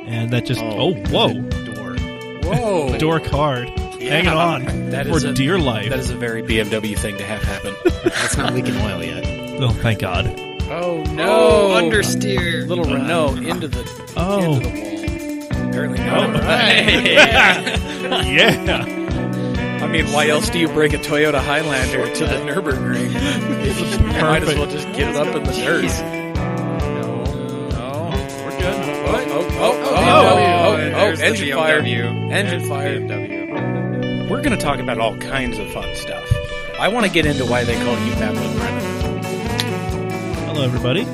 And that just, whoa. Door. Whoa. Door card. Yeah. Hanging on for dear life. That is a very BMW thing to have happen. That's not leaking oil yet. Oh, thank God. Oh, no. Understeer. Little run. No, into the wall. Apparently not. Right. Yeah. I mean, why else do you bring a Toyota Highlander to the Nürburgring? You might as well just get it up in the dirt. No, we're good. Engine fire. Engine fire. BMW. We're going to talk about all kinds of fun stuff. I want to get into why they call you Luck Brendon. Hello, everybody.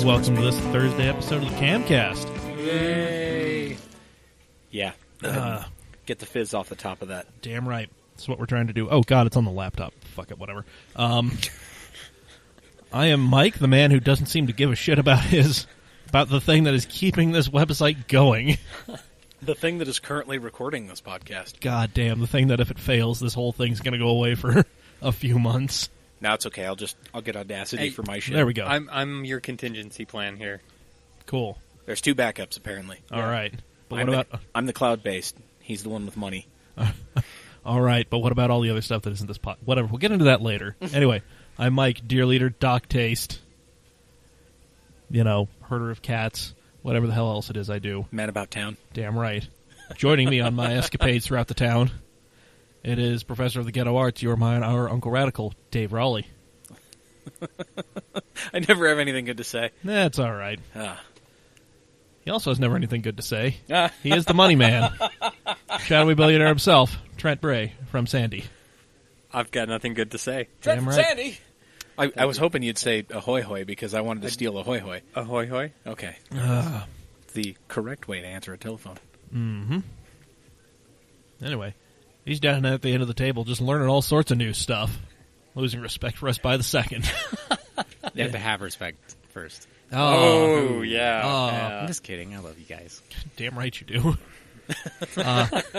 Welcome to this Thursday episode of the CAMcast. Yay. Yeah. Get the fizz off the top of that. Damn right. That's what we're trying to do. Oh, God, it's on the laptop. Fuck it, whatever. I am Mike, the man who doesn't seem to give a shit about the thing that is keeping this website going. The thing that is currently recording this podcast. God damn, the thing that if it fails, this whole thing's going to go away for a few months. No, it's okay. I'll get Audacity for my shit. There we go. I'm your contingency plan here. Cool. There's two backups, apparently. All right. But I'm the cloud-based. He's the one with money. All right, but what about all the other stuff that isn't this pot? Whatever, we'll get into that later. Anyway, I'm Mike, dear leader, Doc Taste. Herder of cats, whatever the hell else it is I do. Man about town. Damn right. Joining me on my escapades throughout the town, it is Professor of the Ghetto Arts, our Uncle Radical, Dave Rowley. I never have anything good to say. That's all right. He also has never anything good to say. He is the money man. Shadowy billionaire himself, Trent Bray from Sandy. I've got nothing good to say. Trent from right. Sandy! I was hoping you'd say ahoy hoy because I wanted to steal ahoy hoy. Ahoy hoy? Okay. The correct way to answer a telephone. Mm-hmm. Anyway, he's down at the end of the table just learning all sorts of new stuff. Losing respect for us by the second. You have to have respect first. Oh, yeah. I'm just kidding. I love you guys. Damn right you do.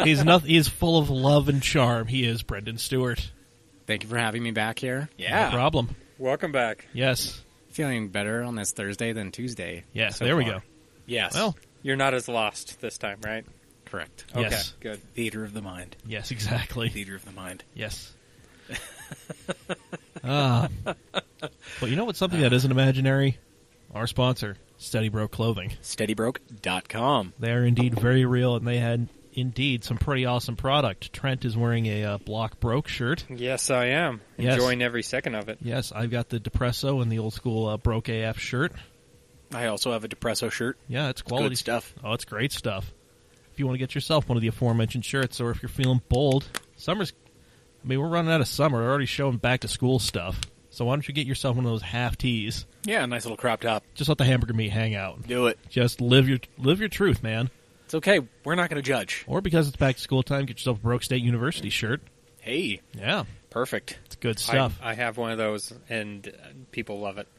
He's full of love and charm. He is Brendon Stewart. Thank you for having me back here. Yeah. No problem. Welcome back. Yes. Feeling better on this Thursday than Tuesday. Yes, so there we far. go. Yes. Well, You're not as lost this time, right? Correct. Okay, yes. good. Theater of the mind. Yes, exactly. Theater of the mind. Yes. But you know what's something that isn't imaginary? Our sponsor, Steady Broke Clothing. SteadyBroke.com. They are indeed very real, and they had indeed some pretty awesome product. Trent is wearing a Block Broke shirt. Yes, I am. Yes. Enjoying every second of it. Yes, I've got the Depresso and the old school Broke AF shirt. I also have a Depresso shirt. Yeah, it's quality Good stuff. Oh, it's great stuff. If you want to get yourself one of the aforementioned shirts, or if you're feeling bold, we're running out of summer. We're already showing back to school stuff. So why don't you get yourself one of those half tees? Yeah, a nice little crop top. Just let the hamburger meat hang out. Do it. Just live your truth, man. It's okay. We're not going to judge. Or because it's back to school time, get yourself a Broke State University shirt. Hey. Yeah. Perfect. It's good stuff. I have one of those, and people love it.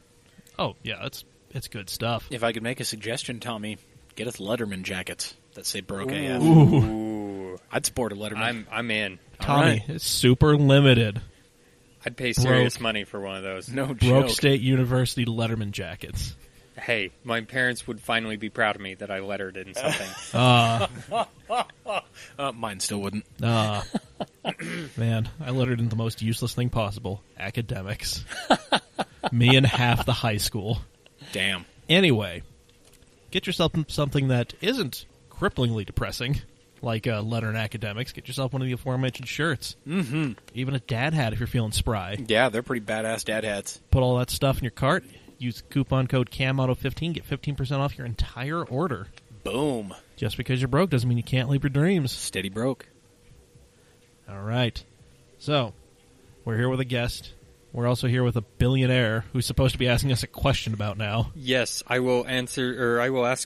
Oh, yeah, it's good stuff. If I could make a suggestion, Tommy, get us Letterman jackets that say Broke AF. Ooh. I'd sport a Letterman. I'm in. Tommy, right. it's super limited. I'd pay serious money for one of those. No Broke joke. State University Letterman jackets. Hey, my parents would finally be proud of me that I lettered in something. Mine still wouldn't. Man, I lettered in the most useless thing possible, academics. Me and half the high school. Damn. Anyway, get yourself something that isn't cripplingly depressing, like a letter in academics. Get yourself one of the aforementioned shirts. Mm-hmm. Even a dad hat if you're feeling spry. Yeah, they're pretty badass dad hats. Put all that stuff in your cart. Use coupon code CAMAUTO15. Get 15% off your entire order. Boom. Just because you're broke doesn't mean you can't live your dreams. Steady broke. All right. So, we're here with a guest. We're also here with a billionaire who's supposed to be asking us a question about now. Yes, I will ask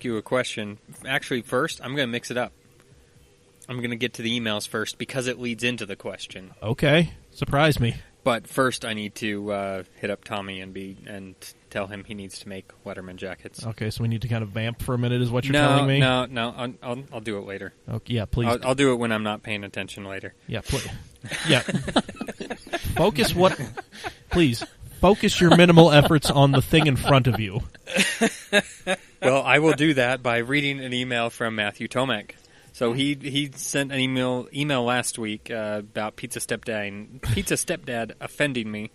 you a question. Actually, first, I'm going to mix it up. I'm going to get to the emails first because it leads into the question. Okay. Surprise me. But first, I need to hit up Tommy and tell him he needs to make Letterman jackets. Okay, so we need to kind of vamp for a minute is what you're telling me? No, I'll do it later. Okay, yeah, please. I'll do it when I'm not paying attention later. Yeah, please. Yeah. Please, focus your minimal efforts on the thing in front of you. Well, I will do that by reading an email from Matthew Tomek. So he sent an email last week about Pizza Stepdad offending me,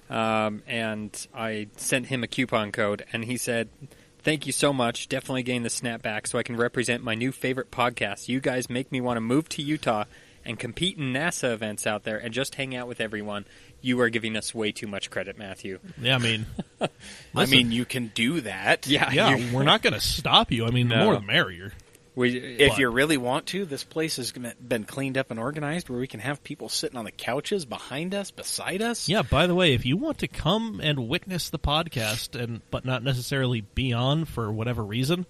and I sent him a coupon code, and he said, "Thank you so much. Definitely gain the snapback so I can represent my new favorite podcast. You guys make me want to move to Utah and compete in NASA events out there and just hang out with everyone. You are giving us way too much credit, Matthew." Yeah, I mean, I mean, you can do that. yeah, we're not going to stop you. I mean, the No. more the merrier. If you really want to, this place has been cleaned up and organized where we can have people sitting on the couches behind us, beside us. Yeah, by the way, if you want to come and witness the podcast, but not necessarily be on for whatever reason,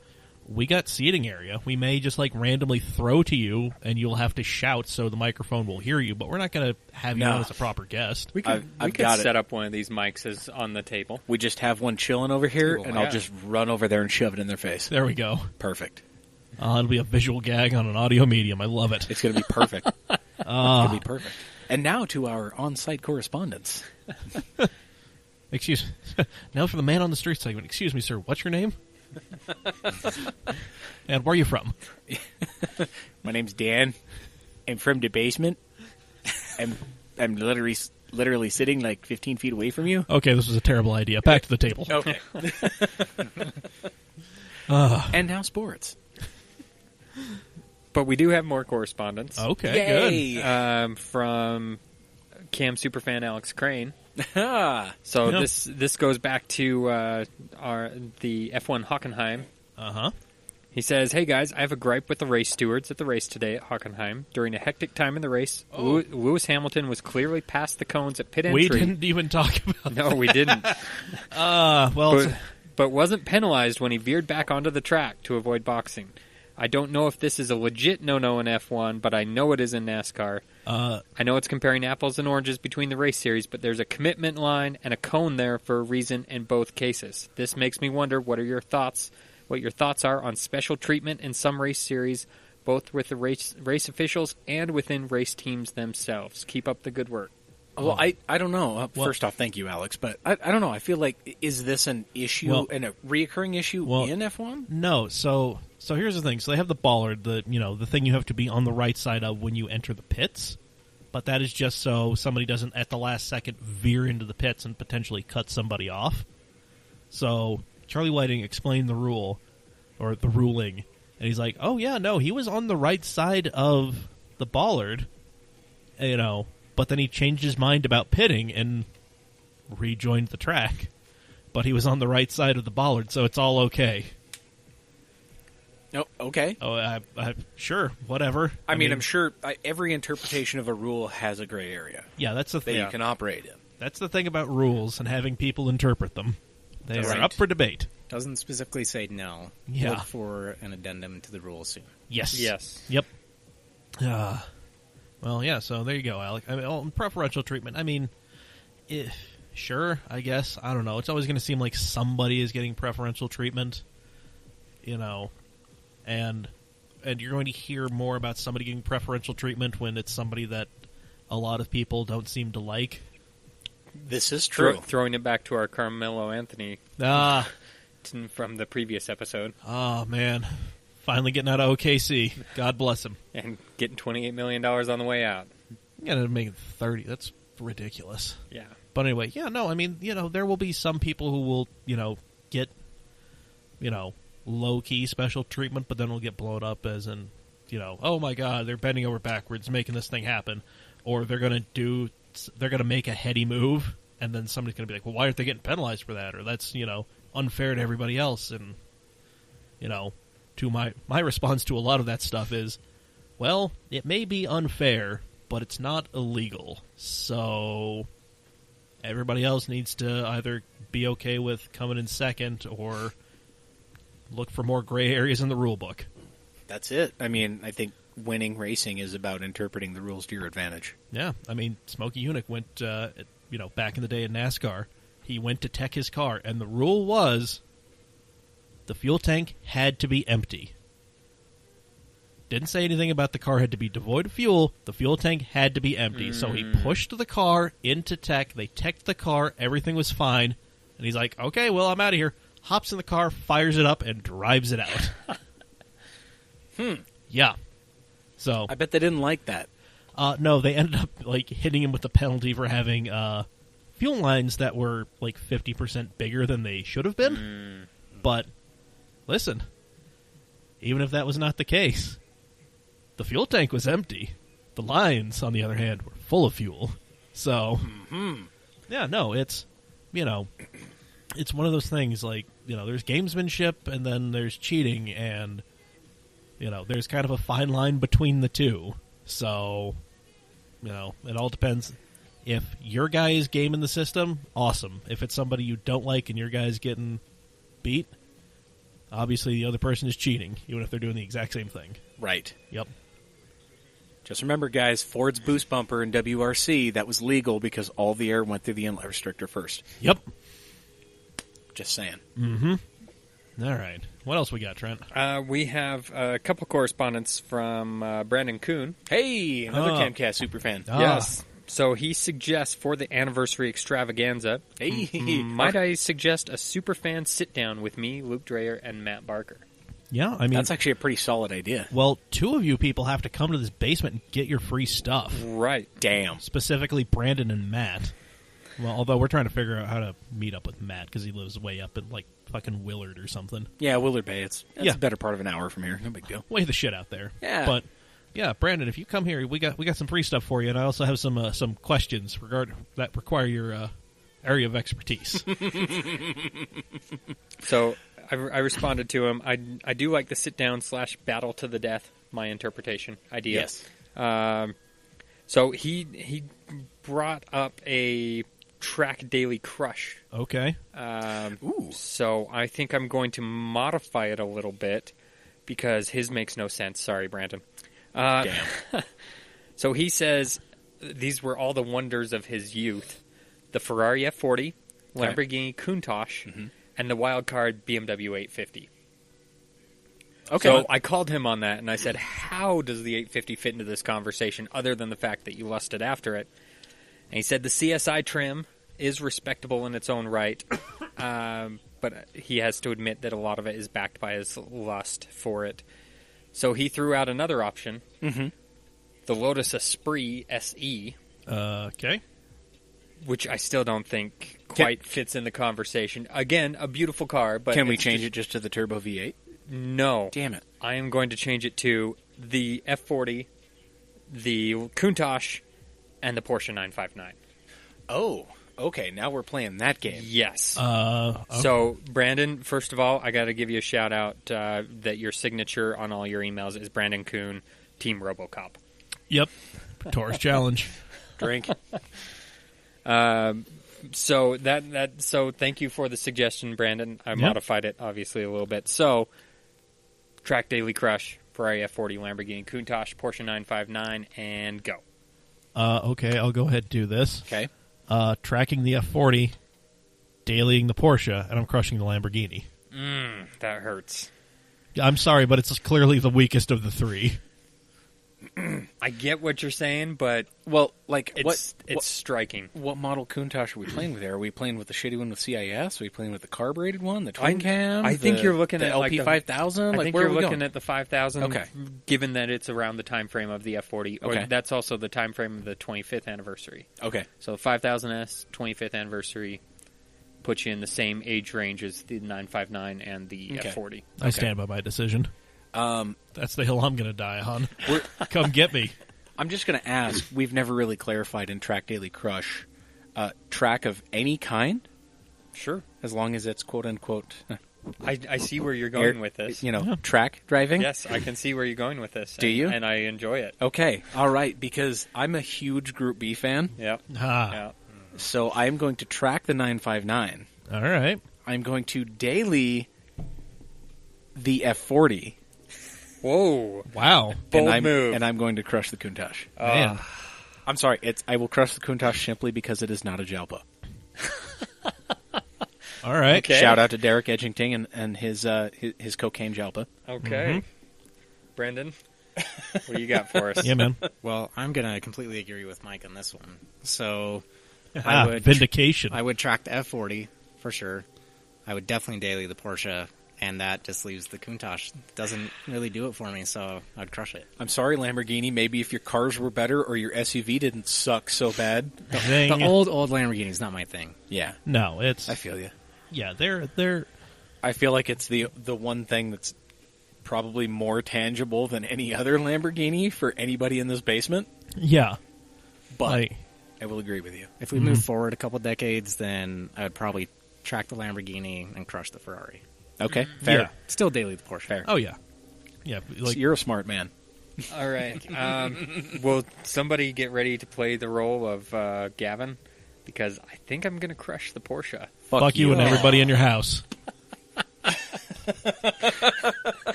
we got seating area. We may just randomly throw to you, and you'll have to shout so the microphone will hear you, but we're not going to have you on as a proper guest. We could set up one of these mics as on the table. We just have one chilling over here, and I'll just run over there and shove it in their face. There we go. Perfect. It'll be a visual gag on an audio medium. I love it. It's going to be perfect. It's going to be perfect. And now to our on-site correspondence. Excuse me. Now for the man on the street segment. Excuse me, sir. What's your name? And where are you from? My name's Dan. I'm from the basement. I'm literally sitting 15 feet away from you. Okay, this was a terrible idea. Back to the table. Okay. And now sports. But we do have more correspondence. Okay, Yay. From Cam superfan Alex Crane. Ah. So Yep. this goes back to the F1 Hockenheim. Uh-huh. He says, "Hey guys, I have a gripe with the race stewards at the race today at Hockenheim. During a hectic time in the race, Lewis Hamilton was clearly past the cones at pit entry." We didn't even talk about No, we didn't. But wasn't penalized when he veered back onto the track to avoid boxing. I don't know if this is a legit no-no in F1, but I know it is in NASCAR. I know it's comparing apples and oranges between the race series, but there's a commitment line and a cone there for a reason in both cases. This makes me wonder what your thoughts are on special treatment in some race series, both with the race officials and within race teams themselves. Keep up the good work. Well, I don't know. First off, thank you, Alex. But I don't know. I feel like, is this an issue and a reoccurring issue in F1? No. So here's the thing. So they have the bollard, the thing you have to be on the right side of when you enter the pits. But that is just so somebody doesn't, at the last second, veer into the pits and potentially cut somebody off. So Charlie Whiting explained the rule, or the ruling, and he's like, "Oh yeah, no, he was on the right side of the bollard, But then he changed his mind about pitting and rejoined the track. But he was on the right side of the bollard, so it's all okay." Oh, okay. Oh, sure, whatever. I mean, I'm sure every interpretation of a rule has a gray area Yeah, that's the that thing. you can operate in. That's the thing about rules and having people interpret them. They That's are right. up for debate. Doesn't specifically say no. Yeah. Look for an addendum to the rules soon. Yes. Yes. Yep. Well, yeah, so there you go, Alec. I mean, preferential treatment. I mean, sure, I guess. I don't know. It's always going to seem like somebody is getting preferential treatment, and you're going to hear more about somebody getting preferential treatment when it's somebody that a lot of people don't seem to like. This is true. Throwing it back to our Carmelo Anthony from the previous episode. Oh, man. Finally getting out of OKC. God bless him. And getting $28 million on the way out. You gotta make it 30. That's ridiculous. Yeah. But anyway, yeah, no, I mean, there will be some people who will, get, low-key special treatment, but then will get blown up as in, oh my God, they're bending over backwards, making this thing happen. Or they're going to make a heady move, and then somebody's going to be like, well, why aren't they getting penalized for that? Or that's, unfair to everybody else. And, to my response to a lot of that stuff is, well, it may be unfair, but it's not illegal. So everybody else needs to either be okay with coming in second or look for more gray areas in the rule book. That's it. I mean, I think winning racing is about interpreting the rules to your advantage. Yeah, I mean, Smokey Yunick went, back in the day in NASCAR, he went to tech his car, and the rule was the fuel tank had to be empty. Didn't say anything about the car had to be devoid of fuel. The fuel tank had to be empty. So he pushed the car into tech. They teched the car. Everything was fine. And he's like, okay, well, I'm out of here. hops in the car, fires it up, and drives it out. Yeah. So I bet they didn't like that. no, they ended up like hitting him with the penalty for having fuel lines that were like 50% bigger than they should have been. But listen, even if that was not the case, the fuel tank was empty. The lines, on the other hand, were full of fuel. So, yeah, no, it's, you know, it's one of those things like, you know, there's gamesmanship and then there's cheating, and, you know, there's kind of a fine line between the two. So, you know, it all depends. If your guy is gaming the system, awesome. If it's somebody you don't like and your guy's getting beat, obviously the other person is cheating, even if they're doing the exact same thing. Right. Yep. Just remember, guys, Ford's boost bumper in WRC, that was legal because all the air went through the inlet restrictor first. Yep. Just saying. Mm-hmm. All right. What else we got, Trent? We have a couple correspondence from Brandon Kuhn. Hey, another Oh. CAMcast superfan. Ah. Yes. So he suggests for the anniversary extravaganza, Hey. might I suggest a superfan sit-down with me, Luke Dreyer, and Matt Barker? Yeah, I mean, That's actually a pretty solid idea. well, two of you people have to come to this basement and get your free stuff. Right. Damn. Specifically, Brandon and Matt. Well, although we're trying to figure out how to meet up with Matt because he lives way up in, like, fucking Willard or something. Yeah, Willard Bay. It's Yeah. a better part of an hour from here. No big deal. Way the shit out there. Yeah. But, yeah, Brandon, if you come here, we got some free stuff for you, and I also have some questions that require your area of expertise. So I responded to him. I do like the sit-down / battle to the death, my interpretation idea. Yes. So he brought up a track daily crush. Okay. Ooh. So I think I'm going to modify it a little bit because his makes no sense. Sorry, Brandon. Damn. So he says these were all the wonders of his youth: the Ferrari F40, Lamborghini Countach, and the wild card BMW 850. Okay. So I called him on that, and I said, how does the 850 fit into this conversation, other than the fact that you lusted after it? And he said the CSI trim is respectable in its own right, but he has to admit that a lot of it is backed by his lust for it. So he threw out another option, the Lotus Esprit SE, Okay. which I still don't think quite fits in the conversation. Again, a beautiful car, but Can we it's change it just to the turbo V8? No. Damn it. I am going to change it to the F40, the Countach, and the Porsche 959. Oh, okay. Now we're playing that game. Yes. Okay. So, Brandon, first of all, I got to give you a shout out that your signature on all your emails is Brandon Kuhn, Team RoboCop. Yep. Taurus Challenge. Drink. So so thank you for the suggestion, Brandon. I modified it obviously a little bit. So, track daily crush, Ferrari F40, Lamborghini Countach, Porsche 959, and go. Okay, I'll go ahead and do this. Okay. Tracking the F40, dailying the Porsche, and I'm crushing the Lamborghini. That hurts. I'm sorry, but it's clearly the weakest of the three. I get what you're saying, but Well, like, it's striking. what model Countach are we playing with there? Are we playing with the shitty one with CIS? Are we playing with the carbureted one, the twin cam? I think you're looking the at like LP 5000. I Like, think where you're are we looking going? at the 5000. Okay. Given that it's around the time frame of the F40, or Okay. that's also the time frame of the 25th anniversary. Okay. So 5000S 25th anniversary puts you in the same age range as the 959 and the Okay. F40. I stand by my decision. That's the hill I'm going to die on. Come get me. I'm just going to ask. We've never really clarified in Track Daily Crush, track of any kind, Sure. as long as it's quote unquote, I see where you're going with this. track driving. Yes, I can see where you're going with this. Do you? And I enjoy it. Okay. All right. Because I'm a huge Group B fan, Yep. Ah, Yeah. so I'm going to track the 959. all right. I'm going to daily the F40. Whoa. Wow. Bold and move. And I'm going to crush the Countach. Man. I'm sorry. I will crush the Countach simply because it is not a Jalpa. All right. Okay. Shout out to Derek Edgington and his cocaine Jalpa. Okay. Brandon, what do you got for us? Yeah, man. Well, I'm going to completely agree with Mike on this one. So Ah, would- vindication. I would track the F40 for sure. I would definitely daily the Porsche, and that just leaves the Countach. Doesn't really do it for me, so I'd crush it. I'm sorry, Lamborghini. Maybe if your cars were better or your SUV didn't suck so bad. The old Lamborghini's not my thing. Yeah, No, it's I feel you. yeah. They're I feel like it's the one thing that's probably more tangible than any other Lamborghini for anybody in this basement. yeah. But Like, I will agree with you. If we move forward a couple decades, then I would probably track the Lamborghini and crush the Ferrari. Okay, fair. Yeah. Still daily the Porsche. Fair. oh yeah, yeah. Like You're a smart man. All right. Will somebody get ready to play the role of Gavin? Because I think I'm going to crush the Porsche. fuck you and everybody in your house.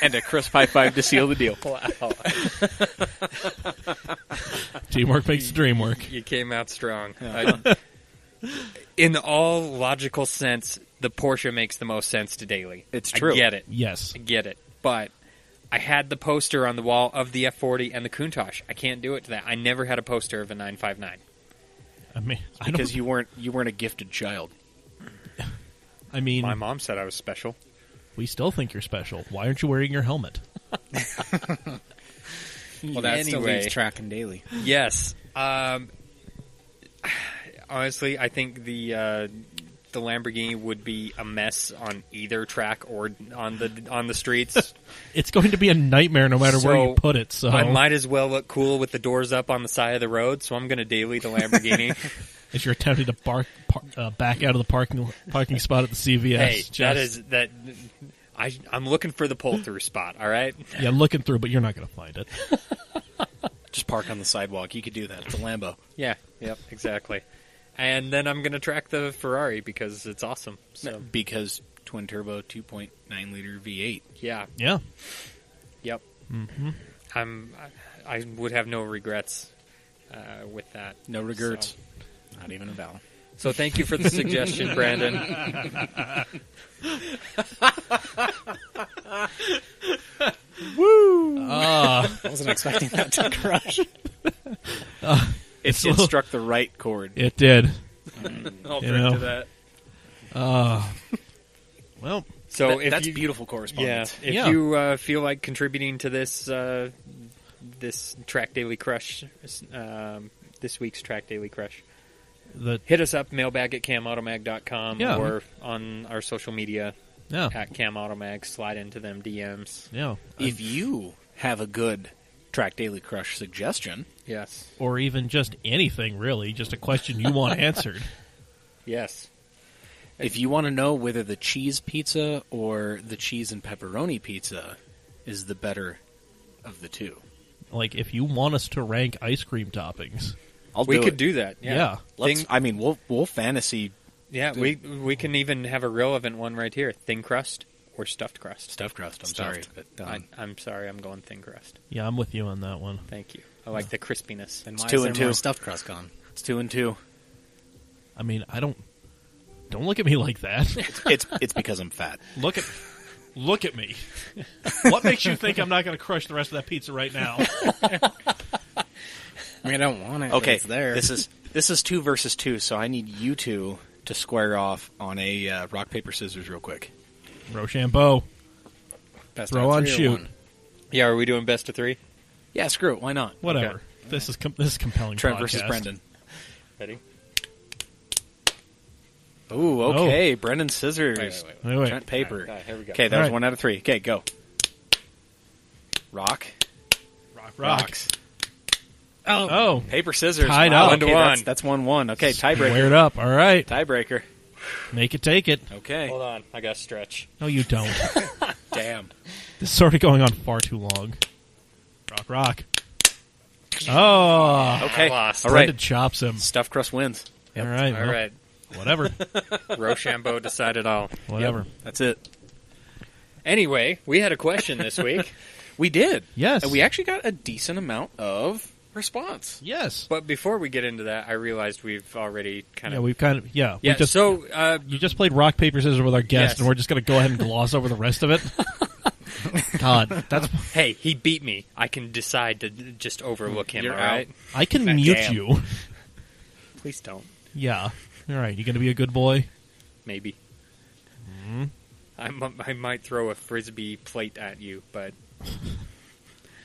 And a crisp high five to seal the deal. Wow. Teamwork makes the dream work. You came out strong. In all logical sense, the Porsche makes the most sense to daily. It's true. I get it. Yes. I get it. But I had the poster on the wall of the F40 and the Countach. I can't do it to that. I never had a poster of a 959. I mean, Because you weren't a gifted child. I mean, My mom said I was special. we still think you're special. Why aren't you wearing your helmet? Well, that still Anyway. leaves track and daily. Yes. Honestly, I think the Lamborghini would be a mess on either track or on the streets. It's going to be a nightmare no matter where you So, put it. So I might as well look cool with the doors up on the side of the road, so I'm going to daily the Lamborghini. if you're attempting to back out of the parking spot at the CVS, Hey, just, that is that. I'm looking for the pull-through spot. All right. yeah, looking through, but you're not going to find it. Just park on the sidewalk. You could do that. It's a Lambo. Yeah. Yep. Exactly. And then I'm going to track the Ferrari because it's awesome. So Because twin turbo 2.9 liter V8. yeah. Yeah. Yep. Mm-hmm. I would have no regrets with that. No regrets. Not even a vowel. So thank you for the suggestion, Brandon. I wasn't expecting that to crush. It struck the right chord. It did. I'll You drink know. to that. Well, So That's if you, beautiful yeah, correspondence. if Yeah. you feel like contributing to this this Track Daily Crush, this week's Track Daily Crush, hit us up, mailbag at camautomag.com Yeah. or on our social media yeah, at camautomag. Slide into them DMs. yeah. If you have a good Track Daily Crush suggestion, Yes. Or even just anything, really. Just a question you want answered. Yes. if you want to know whether the cheese pizza or the cheese and pepperoni pizza is the better of the two, Like, if you want us to rank ice cream toppings. We could it. do that. Yeah. Let's, I mean, we'll fantasy Yeah, we can even have a relevant one right here. Thin crust or stuffed crust? stuffed crust. I'm Stuffed. sorry, but I'm sorry, I'm going thin crust. Yeah, I'm with you on that one. Thank you. I like the crispiness. Then It's why 2 is and there more 2. stuffed crust gone? it's 2 and 2. I mean, don't look at me like that. It's because I'm fat. Look at me. What makes you think I'm not going to crush the rest of that pizza right now? I mean, I don't want it. but Okay, it's there. This is 2 versus 2, so I need you two to square off on a rock paper scissors real quick. Rochambeau. Best throw out on, three or shoot. one? Yeah, are we doing best of three? Yeah, screw it. Why not? Whatever. Okay. This is compelling. Trent podcast. versus Brendon. Ready? Ooh, okay. Brendon scissors. Wait. Trent paper. All right, here we go. Okay, that All was right. 1 out of 3. Okay, go. Rock. Rock. Rocks. Oh, Paper scissors. Tied Wow, up. okay, 1-1. That's 1-1. Okay, wear tiebreaker. it up. All right. Tiebreaker. Make it take it. Okay. Hold on, I got to stretch. No, you don't. Damn. This is already going on far too long. Rock. Oh. Okay. I lost. All Brendon right. chops him. Stuffed crust wins. All right. All well, right. Whatever. Rochambeau decided all. Whatever. Yep, that's it. Anyway, we had a question this week, We did. Yes. And we actually got a decent amount of response. Yes. but before we get into that, I realized we've already kind Yeah, of... we've kind of Yeah, we just so... you just played rock paper scissors with our guest, Yes. and we're just going to go ahead and gloss over the rest of it. God, that's hey, he beat me. I can decide to just overlook him, You're all right? I can mute Damn. you. Please don't. Yeah. All right, you going to be a good boy? Maybe. Mm-hmm. I might throw a Frisbee plate at you, but...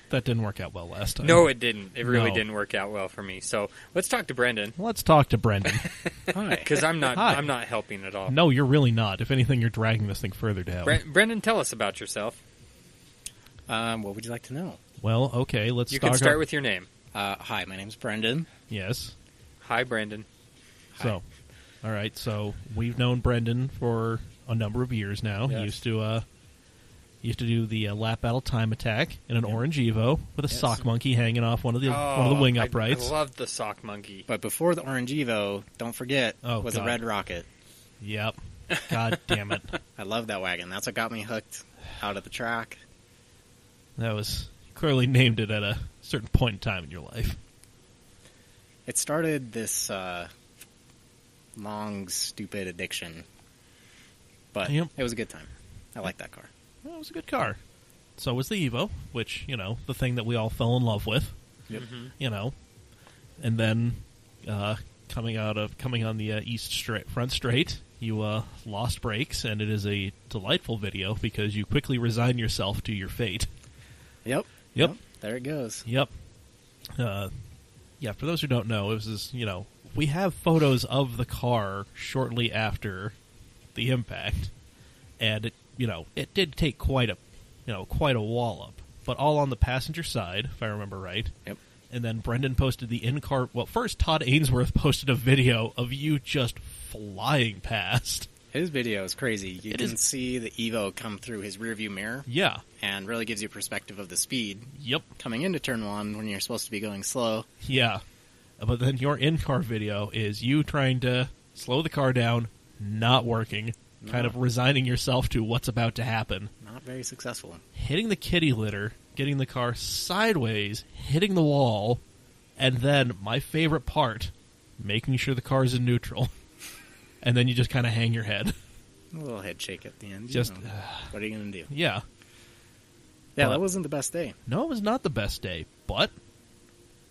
That didn't work out well last time. No, it didn't. It really No. didn't work out well for me. So let's talk to Brendon. Let's talk to Brendon. Hi. Because I'm not Hi. I'm not helping at all. No, you're really not. If anything, you're dragging this thing further down. Brendon, tell us about yourself. What would you like to know? Well, okay, let's You can start with... with your name. Hi, my name's Brendon. Yes. Hi, Brendon. So, all right, so we've known Brendon for a number of years now. He Yes. used to do the lap battle time attack in an orange Evo with a Yes. sock monkey hanging off one of the wing uprights. I love the sock monkey. But before the Orange Evo, don't forget, was God. a Red Rocket. Yep. God damn it. I love that wagon. That's what got me hooked out of the track. That was clearly named it at a certain point in time in your life. It started this long, stupid addiction. But Yep. it was a good time. I like that car. Well, it was a good car. So was the Evo, which, the thing that we all fell in love with. Yep. And then coming on the front straight, you lost brakes, and it is a delightful video because you quickly resign yourself to your fate. Yep. Yep. There it goes. Yep. Yeah, for those who don't know, it was we have photos of the car shortly after the impact, and it did take quite a wallop, but all on the passenger side, if I remember right. Yep. And then Brendon posted the in-car... Well, first Todd Ainsworth posted a video of you just flying past. His video is crazy. You It can is- see the Evo come through his rearview mirror Yeah. and really gives you perspective of the speed Yep. coming into turn one when you're supposed to be going slow. Yeah. But then your in-car video is you trying to slow the car down, not working, kind of resigning yourself to what's about to happen, Not very successful. hitting the kitty litter, getting the car sideways, hitting the wall, and then, my favorite part, making sure the car's in neutral. And then you just kind of hang your head. A little head shake at the end. Just, what are you going to do? Yeah. Yeah, but- that wasn't the best day. No, it was not the best day, but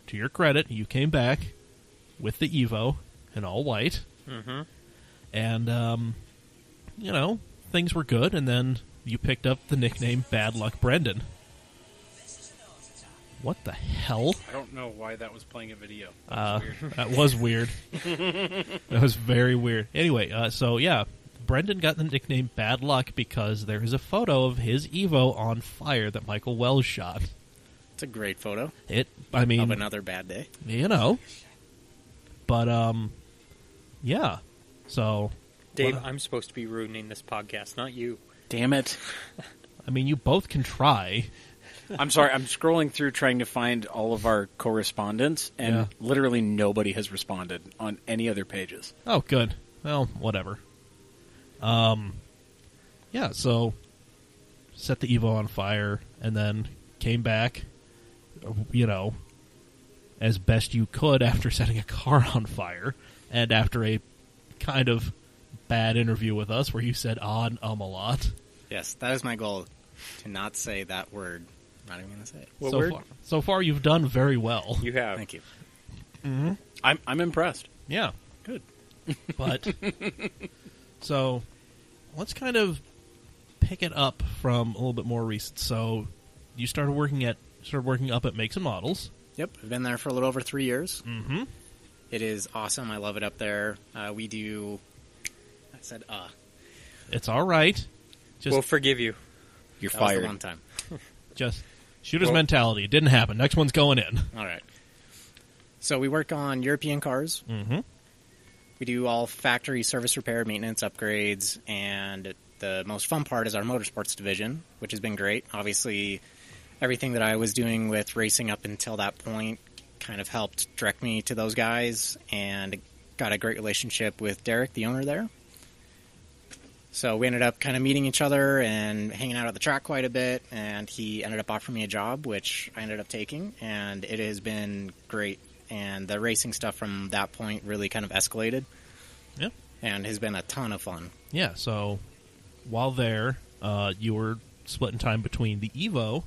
to your credit, you came back with the Evo in all white, Mm-hmm. and, things were good, and then you picked up the nickname Bad Luck Brendon. What the hell? I don't know why that was playing a video. That was weird. That was weird. That was very weird. Anyway, so yeah, Brendon got the nickname Bad Luck because there is a photo of his Evo on fire that Michael Wells shot. It's a great photo Of another bad day. But, yeah. So, Dave, well, I'm supposed to be ruining this podcast, not you. Damn it. you both can try. I'm sorry. I'm scrolling through trying to find all of our correspondence, and Yeah. literally nobody has responded on any other pages. Oh, good. Well, whatever. Yeah, so set the Evo on fire and then came back, as best you could after setting a car on fire and after a kind of bad interview with us where you said and a lot. Yes, that is my goal, to not say that word. I'm not even going to say it. Well, So far, you've done very well. You have. Thank you. I'm impressed. Yeah. Good. But, so, let's kind of pick it up from a little bit more recent. So, you started working up at Makes and Models. Yep, I've been there for a little over 3 years. Mm-hmm. It is awesome. I love it up there. We do... I said, It's all right. Just, We'll forgive you. You're That was the fired. one time. just shooter's mentality. It didn't happen. Next one's going in. All right. So we work on European cars. Mm-hmm. We do all factory service repair, maintenance, upgrades, and the most fun part is our motorsports division, which has been great. Obviously, everything that I was doing with racing up until that point kind of helped direct me to those guys, and got a great relationship with Derek, the owner there. So we ended up kind of meeting each other and hanging out at the track quite a bit, and he ended up offering me a job, which I ended up taking, and it has been great. And the racing stuff from that point really kind of escalated. Yep. And has been a ton of fun. Yeah, so while there, you were splitting time between the Evo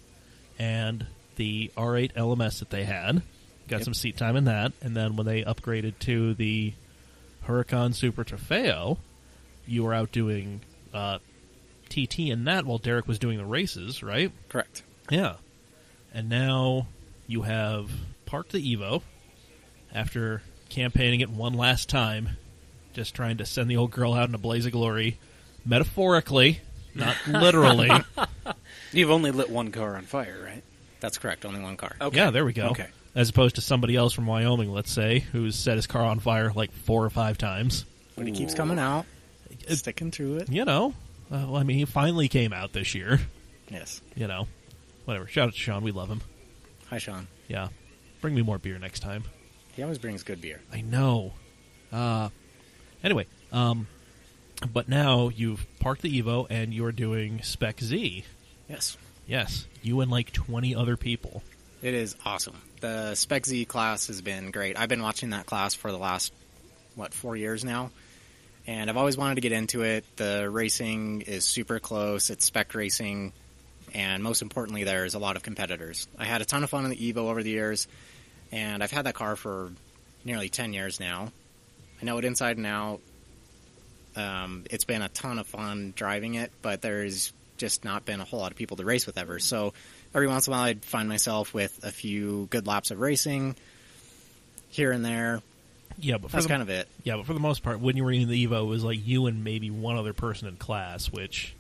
and the R8 LMS that they had. Got Yep. some seat time in that. And then when they upgraded to the Huracan Super Trofeo, you were out doing TT in that while Derek was doing the races, right? Correct. Yeah. And now you have parked the Evo after campaigning it one last time, just trying to send the old girl out in a blaze of glory, metaphorically, not literally. You've only lit one car on fire, right? That's correct. Only one car. Okay. Yeah, there we go. Okay. As opposed to somebody else from Wyoming, let's say, who's set his car on fire like 4 or 5 times. But he keeps coming out, sticking through it. You know, well, I mean, he finally came out this year. Yes. You know, whatever. Shout out to Sean. We love him. Hi, Sean. Yeah. Bring me more beer next time. He always brings good beer. I know. Anyway, but now you've parked the Evo and you're doing Spec Z. Yes. Yes. You and like 20 other people. It is awesome. The Spec Z class has been great. I've been watching that class for the last, 4 years now? And I've always wanted to get into it. The racing is super close. It's spec racing. And most importantly, there's a lot of competitors. I had a ton of fun in the Evo over the years. And I've had that car for nearly 10 years now. I know it inside and out. It's been a ton of fun driving it, but there's just not been a whole lot of people to race with ever. So every once in a while, I'd find myself with a few good laps of racing here and there. Yeah, but that's kind of it. Yeah, but for the most part, when you were in the Evo, it was like you and maybe one other person in class, which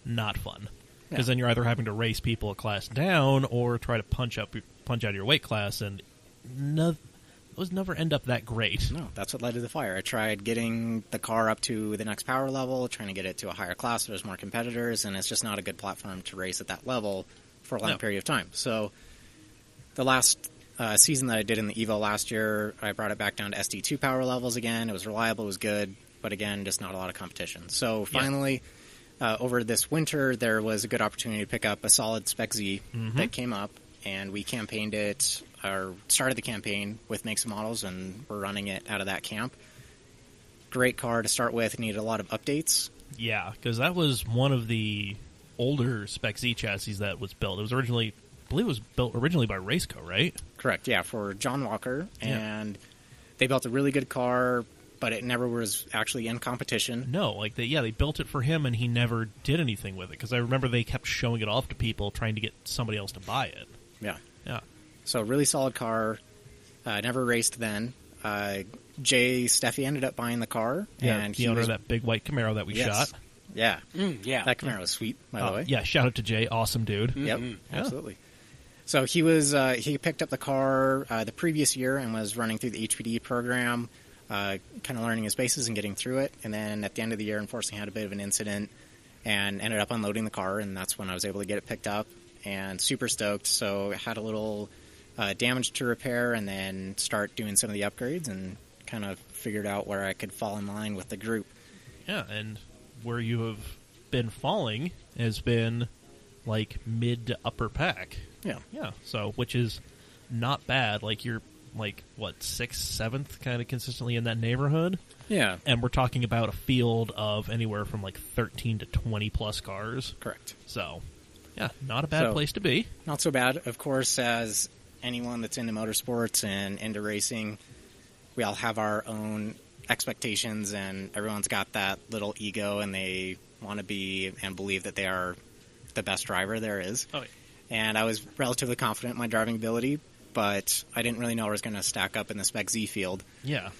not fun. Because then you're either having to race people a class down or try to punch out of your weight class, and those never end up that great. No, that's what led to the fire. I tried getting the car up to the next power level, trying to get it to a higher class so there's more competitors, and it's just not a good platform to race at that level for a long period of time. So the last season that I did in the Evo last year, I brought it back down to SD2 power levels again. It was reliable, it was good, but again, just not a lot of competition. So finally, over this winter, there was a good opportunity to pick up a solid Spec Z that came up, and we campaigned it, or started the campaign with makes and models, and we're running it out of that camp. Great car to start with, needed a lot of updates. Yeah, because that was one of the older Spec Z chassis that was built. It was originally, I believe it was built originally by Raceco, right? Correct, yeah, for John Walker, and they built a really good car, but it never was actually in competition. No, like they built it for him, and he never did anything with it, because I remember they kept showing it off to people, trying to get somebody else to buy it. Yeah. Yeah. So really solid car, never raced then. Jay Steffi ended up buying the car. Yeah, and the owner of that big white Camaro that we shot. Yeah. Yeah. That Camaro was sweet, by the way. Yeah, shout out to Jay. Awesome dude. Yep, absolutely. So he picked up the car the previous year and was running through the HPD program, kind of learning his bases and getting through it. And then at the end of the year, unfortunately, had a bit of an incident and ended up unloading the car, and that's when I was able to get it picked up. And super stoked. So had a little damage to repair, and then start doing some of the upgrades, and kind of figured out where I could fall in line with the group. Yeah, and where you have been falling has been like mid to upper pack. Yeah. Yeah. So, which is not bad. Like you're like what 6th, 7th, kind of consistently in that neighborhood. Yeah. And we're talking about a field of anywhere from like 13 to 20 plus cars. Correct. So, yeah, not a bad place to be. Not so bad. Of course, as anyone that's into motorsports and into racing, we all have our own expectations, and everyone's got that little ego, and they want to be and believe that they are the best driver there is. Oh, yeah. And I was relatively confident in my driving ability, but I didn't really know I was going to stack up in the Spec Z field. Yeah.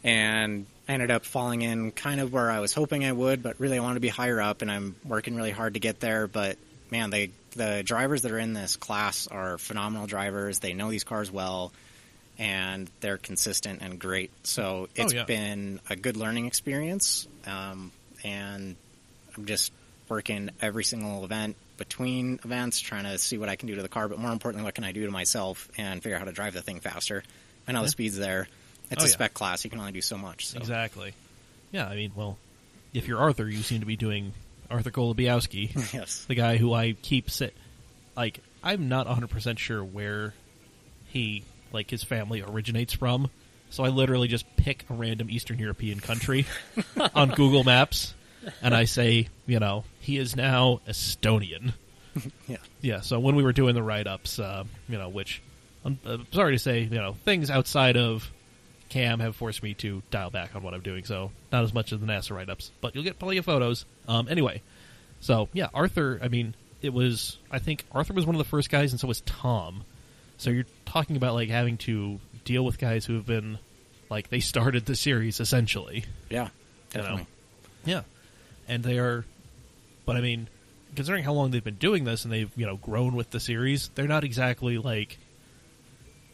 And I ended up falling in kind of where I was hoping I would, but really I wanted to be higher up, and I'm working really hard to get there. But, man, the drivers that are in this class are phenomenal drivers. They know these cars well, and they're consistent and great. So it's been a good learning experience, and I'm just working every single event between events, trying to see what I can do to the car, but more importantly, what can I do to myself and figure out how to drive the thing faster. I know the speed's there. It's a spec class. You can only do so much. So. Exactly. Yeah, I mean, well, if you're Arthur, you seem to be doing Arthur Golubiowski. Yes. The guy who I keep like, I'm not 100% sure where he, like, his family originates from. So I literally just pick a random Eastern European country on Google Maps, and I say, you know, he is now Estonian. Yeah. Yeah, so when we were doing the write-ups, you know, which, I'm sorry to say, you know, things outside of Cam have forced me to dial back on what I'm doing, so not as much of the NASA write-ups, but you'll get plenty of photos. Anyway, so yeah, Arthur, I think Arthur was one of the first guys, and so was Tom. So you're talking about, like, having to deal with guys who have been, like, they started the series, essentially. Yeah, definitely. Yeah. And they are, but I mean, considering how long they've been doing this and they've, grown with the series, they're not exactly, like,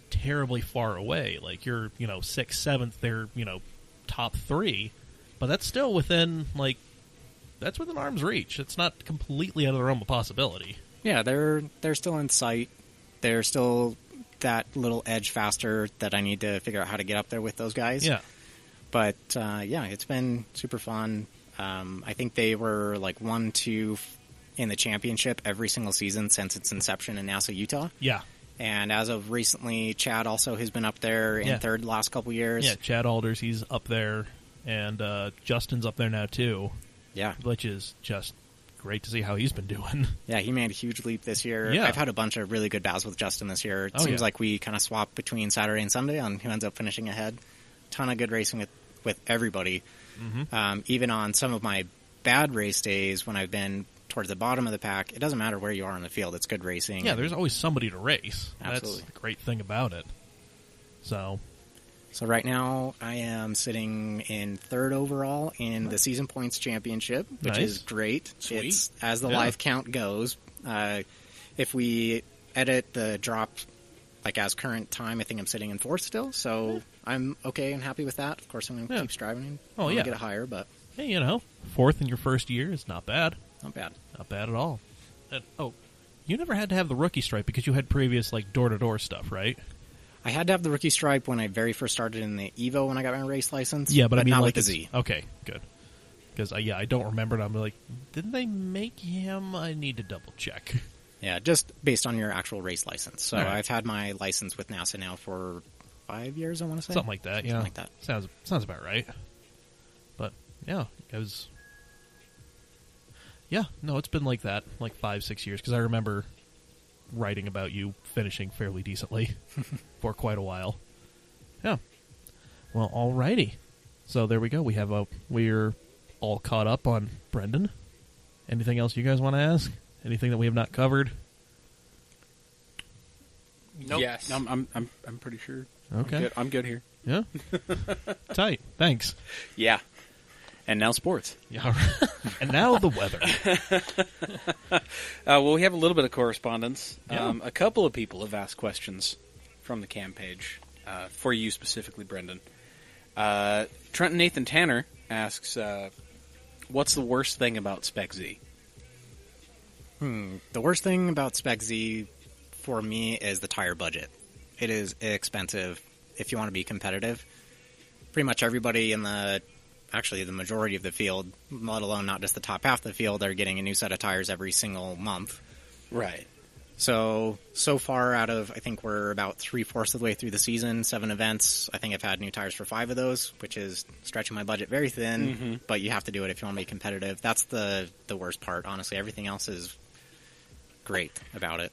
terribly far away. Like, you're, 6th, 7th, they're, top 3. But that's still within, like, that's within arm's reach. It's not completely out of the realm of possibility. Yeah, they're still in sight. They're still that little edge faster that I need to figure out how to get up there with those guys. Yeah. But, yeah, it's been super fun. I think they were, like, 1-2 in the championship every single season since its inception in NASA, Utah. Yeah. And as of recently, Chad also has been up there in third the last couple years. Yeah, Chad Alders, he's up there, and Justin's up there now, too. Yeah. Which is just great to see how he's been doing. Yeah, he made a huge leap this year. Yeah. I've had a bunch of really good battles with Justin this year. It seems like we kind of swap between Saturday and Sunday on who ends up finishing ahead. Ton of good racing with everybody. Mm-hmm. Even on some of my bad race days when I've been towards the bottom of the pack, it doesn't matter where you are on the field. It's good racing. Yeah, there's always somebody to race. Absolutely. That's the great thing about it. So right now, I am sitting in third overall in the Season Points Championship, which is great. Sweet. It's as the live count goes. If we edit the drop, like as current time, I think I'm sitting in fourth still. So I'm okay and happy with that. Of course, I'm going to keep striving. I want to get it higher, but hey, fourth in your first year is not bad. Not bad. Not bad at all. And, you never had to have the rookie stripe because you had previous, like, door-to-door stuff, right? I had to have the rookie stripe when I very first started in the Evo when I got my race license. Yeah, but I mean, not like with the Z. Okay, good. Because, I don't remember it. I'm like, didn't they make him? I need to double-check. Yeah, just based on your actual race license. So right. I've had my license with NASA now for 5 years, I want to say. Something like that, yeah. Something like that. Sounds about right. But, yeah, it was... Yeah, no, it's been like that, like 5-6 years, because I remember writing about you finishing fairly decently for quite a while. Yeah. Well, alrighty. So there we go. We're all caught up on Brendon. Anything else you guys want to ask? Anything that we have not covered? Nope. Yes. I'm pretty sure. Okay. I'm good here. Yeah? Tight. Thanks. Yeah. And now sports. Yeah. And now the weather. Well, we have a little bit of correspondence. Yeah. A couple of people have asked questions from the CAM page for you specifically, Brendon. Trent and Nathan Tanner asks, what's the worst thing about Spec Z? The worst thing about Spec Z for me is the tire budget. It is expensive if you want to be competitive. Pretty much everybody in the majority of the field, let alone not just the top half of the field, are getting a new set of tires every single month. Right. So far out of, I think we're about 3/4 of the way through the season, 7 events. I think I've had new tires for 5 of those, which is stretching my budget very thin, but you have to do it if you want to be competitive. That's the worst part, honestly. Everything else is great about it.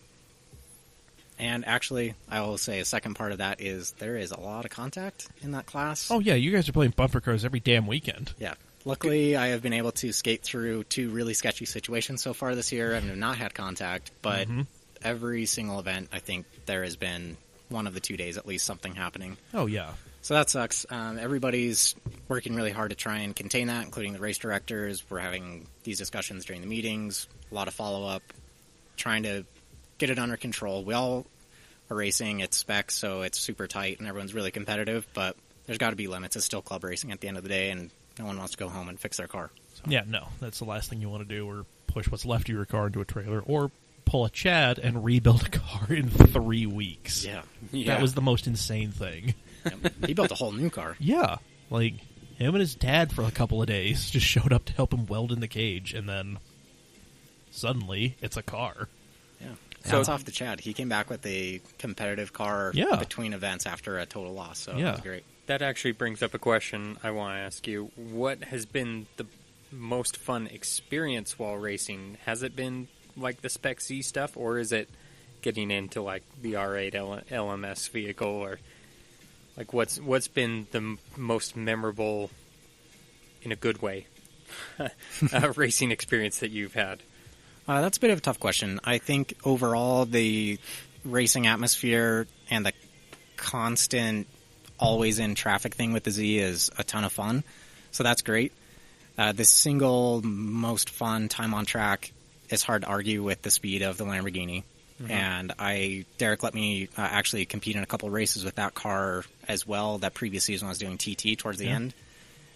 And actually, I will say a second part of that is there is a lot of contact in that class. Oh, yeah, you guys are playing bumper cars every damn weekend. Yeah. Luckily, I have been able to skate through 2 really sketchy situations so far this year. I have not had contact, but every single event, I think there has been one of the 2 days at least something happening. Oh, yeah. So that sucks. Everybody's working really hard to try and contain that, including the race directors. We're having these discussions during the meetings, a lot of follow-up, trying to get it under control. We all are racing, it's spec, so it's super tight, and everyone's really competitive, but there's got to be limits. It's still club racing at the end of the day, and no one wants to go home and fix their car. So. Yeah, no, that's the last thing you want to do, or push what's left of your car into a trailer, or pull a Chad and rebuild a car in 3 weeks. Yeah. That was the most insane thing. He built a whole new car. Yeah, like, him and his dad for a couple of days just showed up to help him weld in the cage, and then suddenly it's a car. Yeah. So it's off to Chad. He came back with a competitive car between events after a total loss, so that was great. That actually brings up a question I want to ask you. What has been the most fun experience while racing? Has it been like the Spec Z stuff, or is it getting into like the R8 LMS vehicle, or Like, what's been the most memorable, in a good way, racing experience that you've had? That's a bit of a tough question. I think overall the racing atmosphere and the constant always in traffic thing with the Z is a ton of fun. So that's great. The single most fun time on track is hard to argue with the speed of the Lamborghini. Mm-hmm. And Derek let me actually compete in a couple races with that car as well. That previous season I was doing TT towards the end.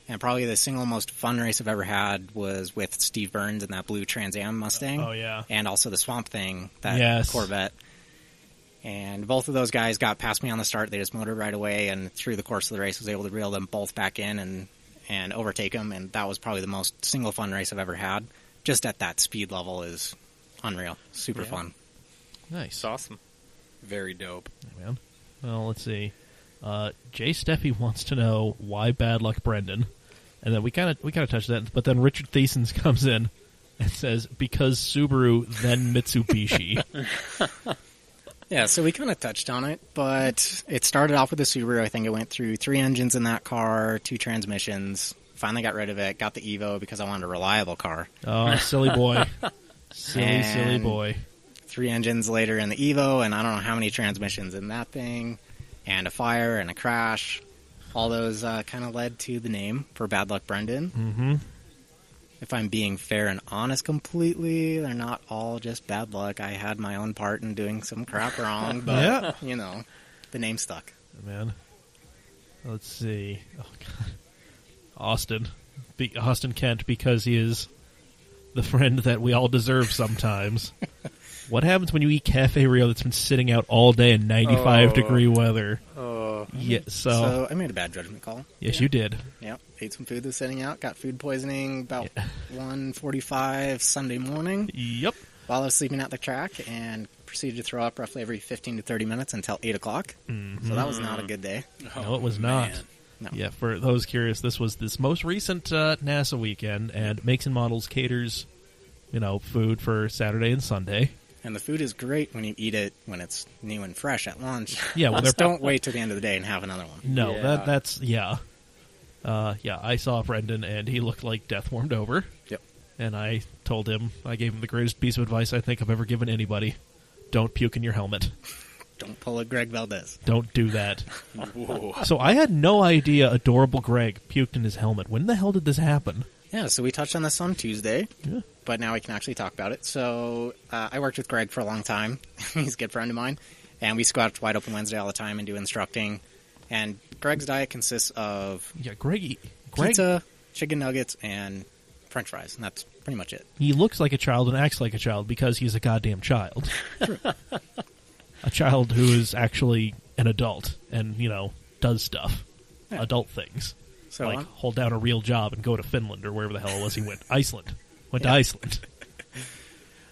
And probably the single most fun race I've ever had was with Steve Burns in that blue Trans Am Mustang. Oh, yeah. And also the Swamp Thing, that Corvette. And both of those guys got past me on the start. They just motored right away, and through the course of the race was able to reel them both back in and overtake them. And that was probably the most single fun race I've ever had. Just at that speed level is unreal. Super fun. Nice. It's awesome. Very dope. Yeah, man. Well, let's see. Jay Steffi wants to know why Bad Luck Brendon, and then we kind of touched that, but then Richard Thiesens comes in and says because Subaru then Mitsubishi. Yeah, so we kind of touched on it, but it started off with the Subaru. I think it went through 3 engines in that car, 2 transmissions. Finally got rid of it. Got the Evo because I wanted a reliable car. Oh, silly boy, silly boy. 3 engines later in the Evo, and I don't know how many transmissions in that thing. And a fire and a crash. All those kind of led to the name for Bad Luck Brendon. Mm-hmm. If I'm being fair and honest completely, they're not all just bad luck. I had my own part in doing some crap wrong, but, you know, the name stuck. Man. Let's see. Oh, God. Austin Kent, because he is the friend that we all deserve sometimes. What happens when you eat Cafe Rio that's been sitting out all day in 95-degree weather? Oh. Yeah, so I made a bad judgment call. Yes, you did. Yep. Ate some food that's sitting out. Got food poisoning about 1:45 Sunday morning. Yep. While I was sleeping at the track, and proceeded to throw up roughly every 15 to 30 minutes until 8 o'clock. Mm-hmm. So that was not a good day. No, it was not. No. Yeah, for those curious, this was this most recent NASA weekend, and Makes and Models caters, food for Saturday and Sunday. And the food is great when you eat it when it's new and fresh at lunch. Yeah, well, just don't wait till the end of the day and have another one. No, that's I saw Brendon, and he looked like death warmed over. Yep. And I gave him the greatest piece of advice I think I've ever given anybody. Don't puke in your helmet. Don't pull a Greg Valdez. Don't do that. So I had no idea adorable Greg puked in his helmet. When the hell did this happen? Yeah, so we touched on this on Tuesday, but now we can actually talk about it. So I worked with Greg for a long time. He's a good friend of mine. And we squat Wide Open Wednesday all the time and do instructing. And Greg's diet consists of pizza, chicken nuggets, and French fries. And that's pretty much it. He looks like a child and acts like a child because he's a goddamn child. True. A child who is actually an adult and, does stuff. Yeah. Adult things. So like hold down a real job and go to Finland or wherever the hell it was he went. Iceland. Went to Iceland.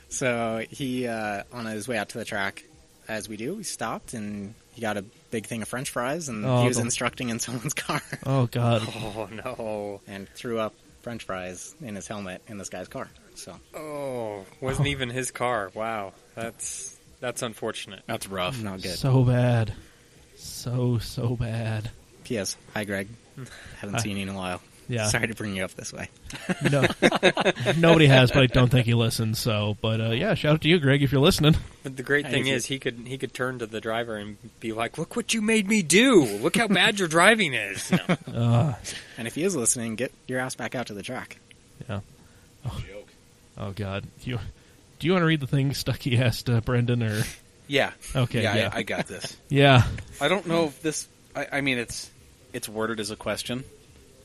So he, on his way out to the track, as we do, we stopped and he got a big thing of French fries and he was instructing in someone's car. Oh, God. Oh, no. And threw up French fries in his helmet in this guy's car. So. Oh, wasn't even his car. Wow. That's unfortunate. That's rough. Not good. So bad. So bad. P.S. Hi, Greg. Haven't seen you in a while. Yeah. Sorry to bring you up this way. No, nobody has, but I don't think he listens. So, but shout out to you, Greg, if you're listening. But the great thing is, he could turn to the driver and be like, "Look what you made me do! Look how bad your driving is." No. And if he is listening, get your ass back out to the track. Yeah. Oh God. Do you want to read the thing Stucky asked Brendon or? Yeah. Okay. Yeah. I got this. Yeah. I don't know if this. I mean, it's worded as a question.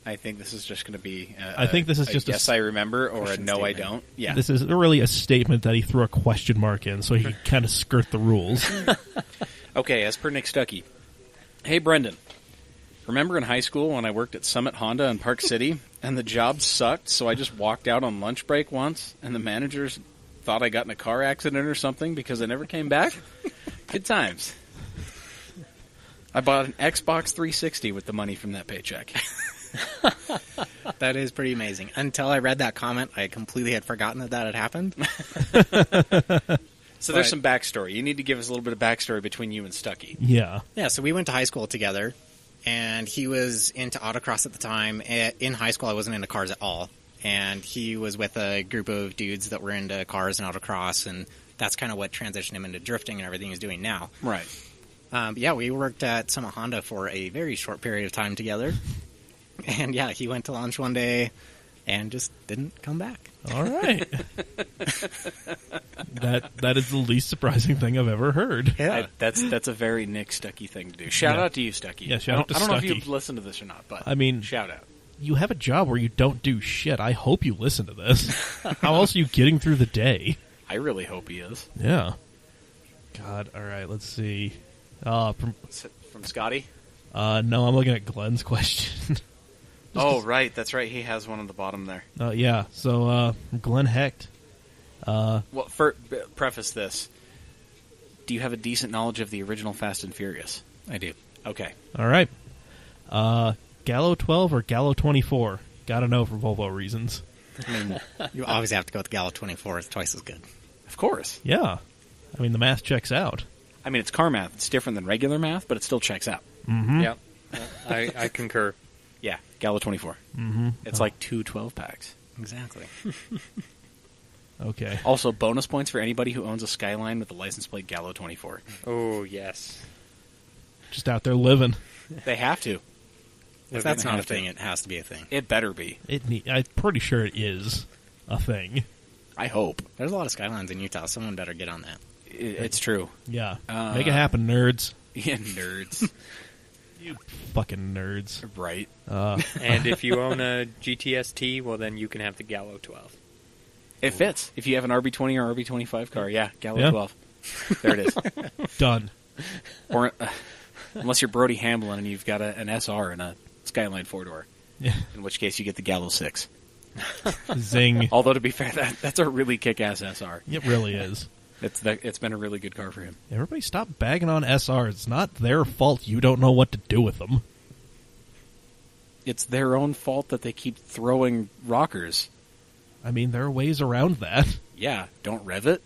I think this is just going to be. I think this is just yes, I remember, or a no, statement. I don't. Yeah. This is really a statement that he threw a question mark in, so he could kind of skirt the rules. Okay, as per Nick Stuckey. Hey, Brendon. Remember in high school when I worked at Summit Honda in Park City, and the job sucked, so I just walked out on lunch break once, and the managers thought I got in a car accident or something because I never came back? Good times. I bought an Xbox 360 with the money from that paycheck. That is pretty amazing. Until I read that comment, I completely had forgotten that had happened. So there's some backstory. You need to give us a little bit of backstory between you and Stuckey. Yeah. Yeah, so we went to high school together, and he was into autocross at the time. In high school, I wasn't into cars at all, and he was with a group of dudes that were into cars and autocross, and that's kind of what transitioned him into drifting and everything he's doing now. Right. Yeah, we worked at Summit Honda for a very short period of time together, and yeah, he went to lunch one day and just didn't come back. All right. That is the least surprising thing I've ever heard. Yeah. That's a very Nick Stuckey thing to do. Shout out to you, Stuckey. Yeah, shout out to I don't know if Stuckey. you've listened to this or not, but I mean, shout out. You have a job where you don't do shit. I hope you listen to this. How else are you getting through the day? I really hope he is. Yeah. God, all right, let's see. From Scotty? No, I'm looking at Glenn's question. Oh, right. That's right. He has one on the bottom there. Yeah, so Glenn Hecht. Well, preface this. Do you have a decent knowledge of the original Fast and Furious? I do. Okay. All right. Gallo 12 or Gallo 24? Gotta know for Volvo reasons. I mean, you always have to go with the Gallo 24. It's twice as good. Of course. Yeah. I mean, the math checks out. I mean, it's car math. It's different than regular math, but it still checks out. Mm-hmm. Yep. I concur. Yeah, Gallo 24. Mm-hmm. It's like 2 12-packs. Exactly. Okay. Also, bonus points for anybody who owns a Skyline with the license plate Gallo 24. Oh, yes. Just out there living. They have to. If that's They're not gonna a have to. thing, it has to be a thing. It better be. I'm pretty sure it is a thing. I hope. There's a lot of Skylines in Utah. Someone better get on that. It's true. Yeah. Make it happen, nerds. Yeah, nerds. You fucking nerds. Right. And if you own a GTST, well, then you can have the Gallo 12. It fits. If you have an RB20 or RB25 car, yeah, Gallo Yeah. 12. There it is. Done. Or unless you're Brody Hamblin and you've got an SR and a Skyline 4-door, Yeah. in which case you get the Gallo 6. Zing. Although, to be fair, that's a really kick-ass SR. It really is. It's been a really good car for him. Everybody stop bagging on SRs. It's not their fault you don't know what to do with them. It's their own fault that they keep throwing rockers. I mean, there are ways around that. Yeah, don't rev it.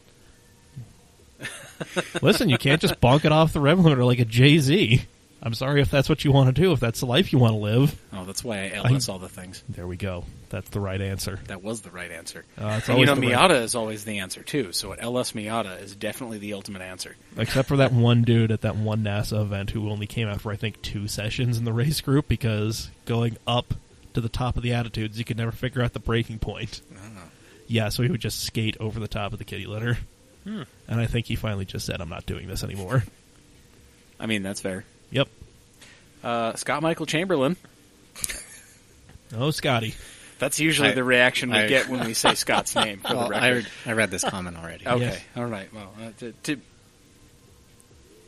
Listen, you can't just bonk it off the rev limiter like a Jay-Z. I'm sorry if that's what you want to do, if that's the life you want to live. Oh, that's why I LS all the things. There we go. That's the right answer. That was the right answer. It's And you always know, the right- Miata is always the answer, too. So an LS Miata is definitely the ultimate answer. Except for that one dude at that one NASA event who only came out for, I think, 2 sessions in the race group because going up to the top of the attitudes, you could never figure out the breaking point. Yeah, so he would just skate over the top of the kitty litter. And I think he finally just said, I'm not doing this anymore. I mean, that's fair. Yep. Scott Michael Chamberlain. Oh, Scotty. That's usually the reaction we I- get when we say Scott's name, for the Well, record. I read this comment already. Okay, Yes. all right. Well,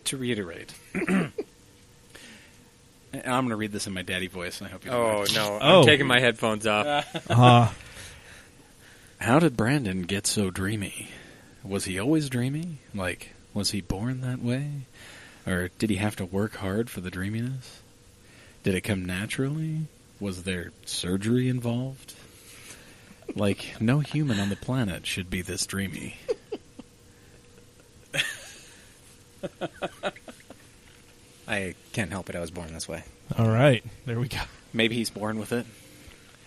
to reiterate, and I'm going to read this in my daddy voice, and I hope you don't Oh, mind. no. Oh. I'm taking my headphones off. How did Brandon get so dreamy? Was he always dreamy? Like, was he born that way? Or did he have to work hard for the dreaminess? Did it come naturally? Was there surgery involved? Like, no human on the planet should be this dreamy. I can't help it. I was born this way. All right. There we go. Maybe he's born with it.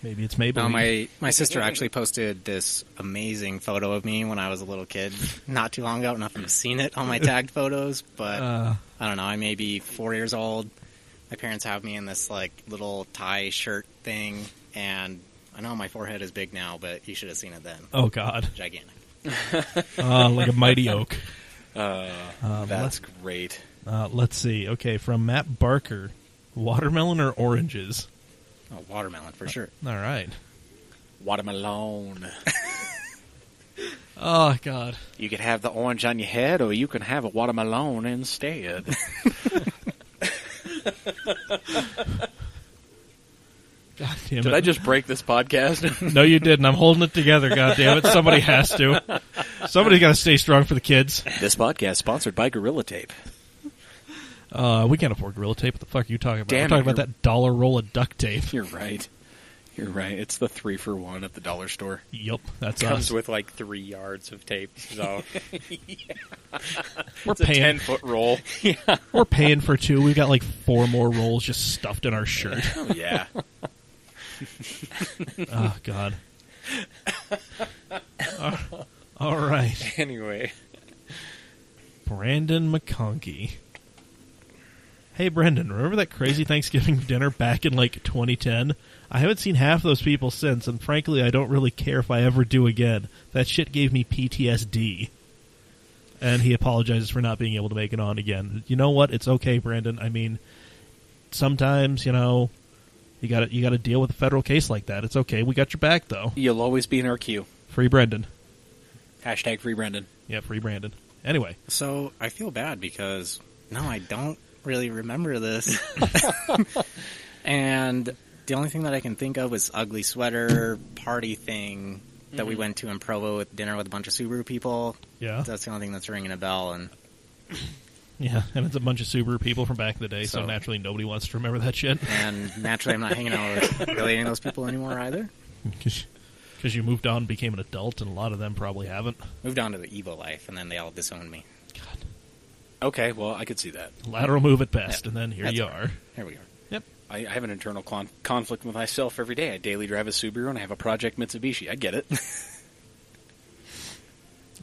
Maybe it's Maybelline. No, my sister actually posted this amazing photo of me when I was a little kid not too long ago. I don't know if you've seen it on my tagged photos, but I don't know. I may be 4 years old. My parents have me in this like little tie shirt thing, and I know my forehead is big now, but you should have seen it then. Oh, God. Gigantic. Like a mighty oak. That's great. Let's see. Okay, from Matt Barker. Watermelon or oranges? Oh, watermelon for sure. All right. Watermelon. Oh, God. You can have the orange on your head, or you can have a watermelon instead. God damn it. Did I just break this podcast? No, you didn't. I'm holding it together, God damn it. Somebody has to. Somebody's got to stay strong for the kids. This podcast sponsored by Gorilla Tape. We can't afford Gorilla Tape. What the fuck are you talking about? Damn We're talking it, about that dollar roll of duct tape. You're right. You're right. It's the 3-for-1 at the dollar store. Yep, that's Comes us. with like 3 yards of tape. So We're It's a paying. 10-foot roll. We're paying for 2. We've got like 4 more rolls just stuffed in our shirt. Oh, yeah. Oh God. All right, Anyway. Brandon McConkey. Hey, Brendon, remember that crazy Thanksgiving dinner back in like 2010? I haven't seen half those people since, and frankly, I don't really care if I ever do again. That shit gave me PTSD. And he apologizes for not being able to make it on again. You know what? It's okay, Brandon. I mean, sometimes, you know, you got to deal with a federal case like that. It's okay. We got your back, though. You'll always be in our queue. Free Brendon. Hashtag free Brendon. Yeah, free Brandon. Anyway. So I feel bad because no, I don't really remember this. And the only thing that I can think of was ugly sweater party thing that we went to in Provo with dinner with a bunch of Subaru people. Yeah. That's the only thing that's ringing a bell. And Yeah, and it's a bunch of Subaru people from back in the day, so So- naturally nobody wants to remember that shit. naturally, I'm not hanging out with really any of those people anymore either. Because you moved on and became an adult, and a lot of them probably haven't. Moved on to the Evo life, and then they all disowned me. God. Okay, well, I could see that. Lateral move at best, Yeah, and then here that's you right. are. Here we are. Yep. I have an internal conflict with myself every day. I daily drive a Subaru, and I have a Project Mitsubishi. I get it.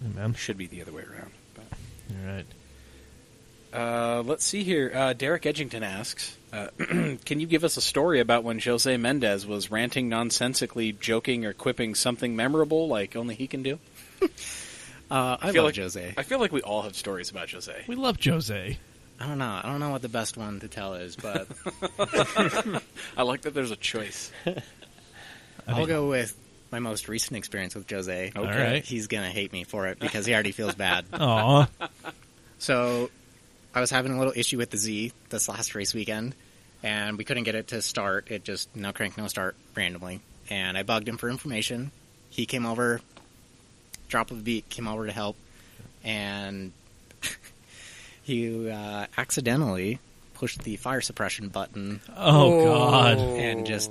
Hey, man. Should be the other way around. But. All right. Let's see here. Derek Edgington asks, can you give us a story about when Jose Mendez was ranting nonsensically, joking, or quipping something memorable like only he can do? I feel love like- Jose. I feel like we all have stories about Jose. We love Jose. I don't know. I don't know what the best one to tell is, but I like that there's a choice. I'll go with my most recent experience with Jose. Okay. All right. He's going to hate me for it because he already feels bad. Aw. So I was having a little issue with the Z this last race weekend, and we couldn't get it to start. It just no crank, no start randomly. And I bugged him for information. He came over, drop of the beat, came over to help, and he accidentally pushed the fire suppression button Oh, God. and just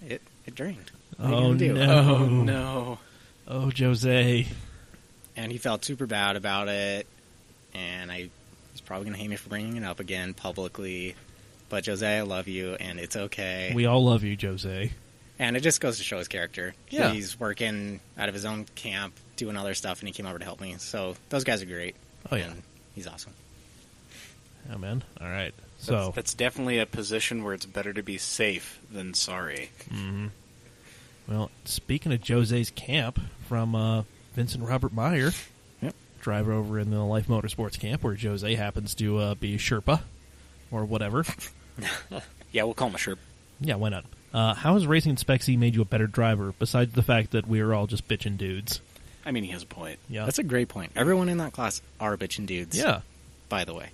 it drained. What are you Oh, gonna do? no. Oh, no. Oh, Jose. And he felt super bad about it, and he's probably going to hate me for bringing it up again publicly. But Jose, I love you, and it's okay. We all love you, Jose. And it just goes to show his character. Yeah. He's working out of his own camp, doing other stuff, and he came over to help me. So those guys are great. Oh, yeah. And he's awesome. Oh, man. All right. So, That's definitely a position where it's better to be safe than sorry. well, speaking of Jose's camp from Vincent Robert Meyer, Yep. driver over in the Life Motorsports camp where Jose happens to be a Sherpa or whatever. Yeah, we'll call him a Sherp. Yeah, why not? How has racing in Spec Z made you a better driver, besides the fact that we are all just bitchin' dudes? I mean, he has a point. Yeah. That's a great point. Everyone in that class are bitchin' dudes. Yeah. By the way,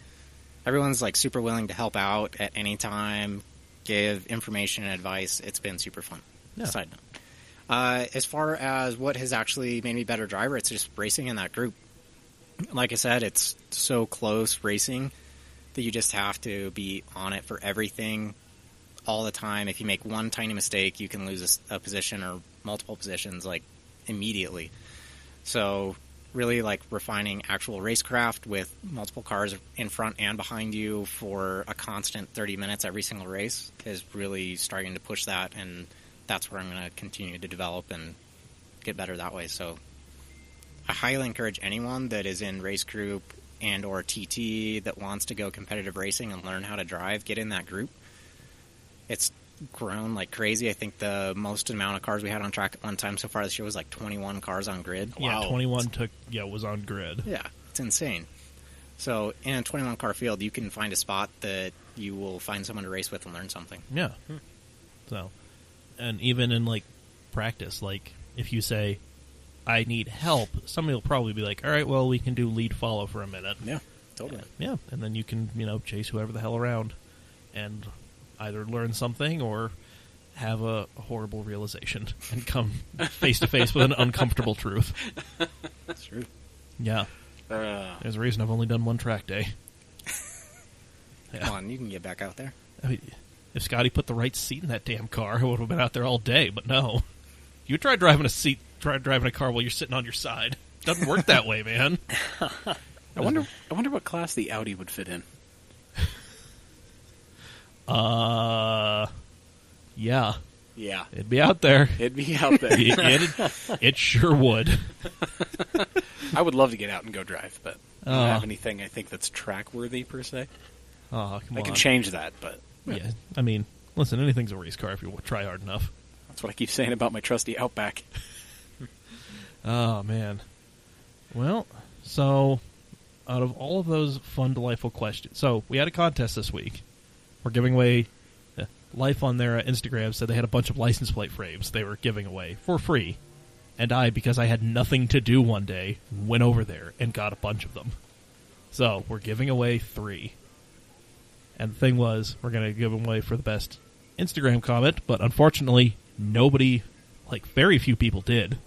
everyone's like super willing to help out at any time, give information and advice. It's been super fun. Yeah. Side note. As far as what has actually made me a better driver, it's just racing in that group. Like I said, it's so close racing that you just have to be on it for everything all the time. If you make one tiny mistake, you can lose a position or multiple positions like immediately. So really like refining actual racecraft with multiple cars in front and behind you for a constant 30 minutes every single race is really starting to push that, and that's where I'm going to continue to develop and get better that way. So I highly encourage anyone that is in race group and or TT that wants to go competitive racing and learn how to drive, get in that group. It's grown like crazy. I think the most amount of cars we had on track at one time so far this year was like 21 cars on grid. Yeah, 21 was on grid. Yeah, it's insane. So in a 21 car field, you can find a spot that you will find someone to race with and learn something. Yeah. So, and even in like practice, like if you say, I need help, somebody will probably be like, all right, well, we can do lead follow for a minute. Yeah, totally. Yeah, and then you can, chase whoever the hell around and either learn something or have a horrible realization and come face to face with an uncomfortable truth. That's true. Yeah. There's a reason I've only done one track day. Yeah. Come on, you can get back out there. I mean, if Scotty put the right seat in that damn car, I would have been out there all day, but no. You try driving a car while you're sitting on your side. Doesn't work that way, man. I wonder what class the Audi would fit in. Yeah. Yeah. It'd be out there. It'd be out there. It sure would. I would love to get out and go drive, but I don't Oh. have anything I think that's track worthy per se. Oh, come I on. can change that, but Yeah, I mean, listen, anything's a race car if you try hard enough. that's what I keep saying about my trusty Outback. Oh, man. Well, so out of all of those fun, delightful questions, so we had a contest this week. We're giving away. Life on their Instagram said they had a bunch of license plate frames they were giving away for free. And I, because I had nothing to do one day, went over there and got a bunch of them. So, we're giving away 3. And the thing was, we're going to give them away for the best Instagram comment, but unfortunately, nobody, very few people did.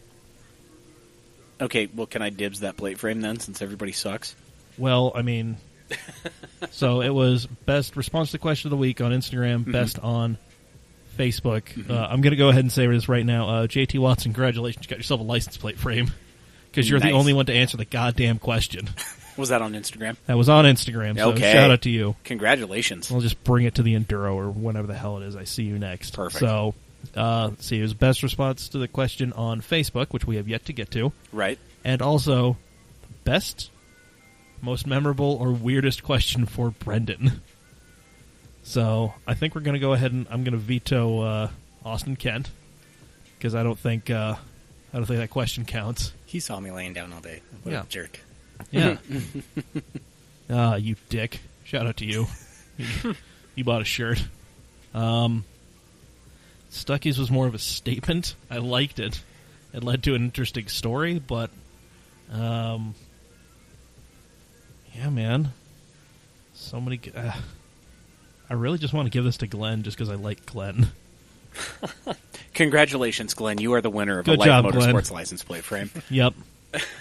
Okay, well, can I dibs that plate frame then, since everybody sucks? Well, I mean, so it was best response to the question of the week on Instagram, best on Facebook. I'm going to go ahead and say this right now. JT Watson, congratulations. You got yourself a license plate frame because you're the Nice. only one to answer the goddamn question. Was that on Instagram? That was on Instagram, so Okay. shout out to you. Congratulations. I'll just bring it to the Enduro or whenever the hell it is I see you next. Perfect. So, let's see, it was best response to the question on Facebook, which we have yet to get to, Right. and also best, most memorable, or weirdest question for Brendon. So, I think we're going to go ahead and I'm going to veto Austin Kent because I don't think that question counts. He saw me laying down all day. What Yeah. a jerk. Yeah. You dick. Shout out to you. You bought a shirt. Stucky's was more of a statement. I liked it. It led to an interesting story, but yeah, man. So many. I really just want to give this to Glenn just because I like Glenn. Congratulations, Glenn. You are the winner of Good a Life job, Glenn. Motorsports license plate frame. Yep.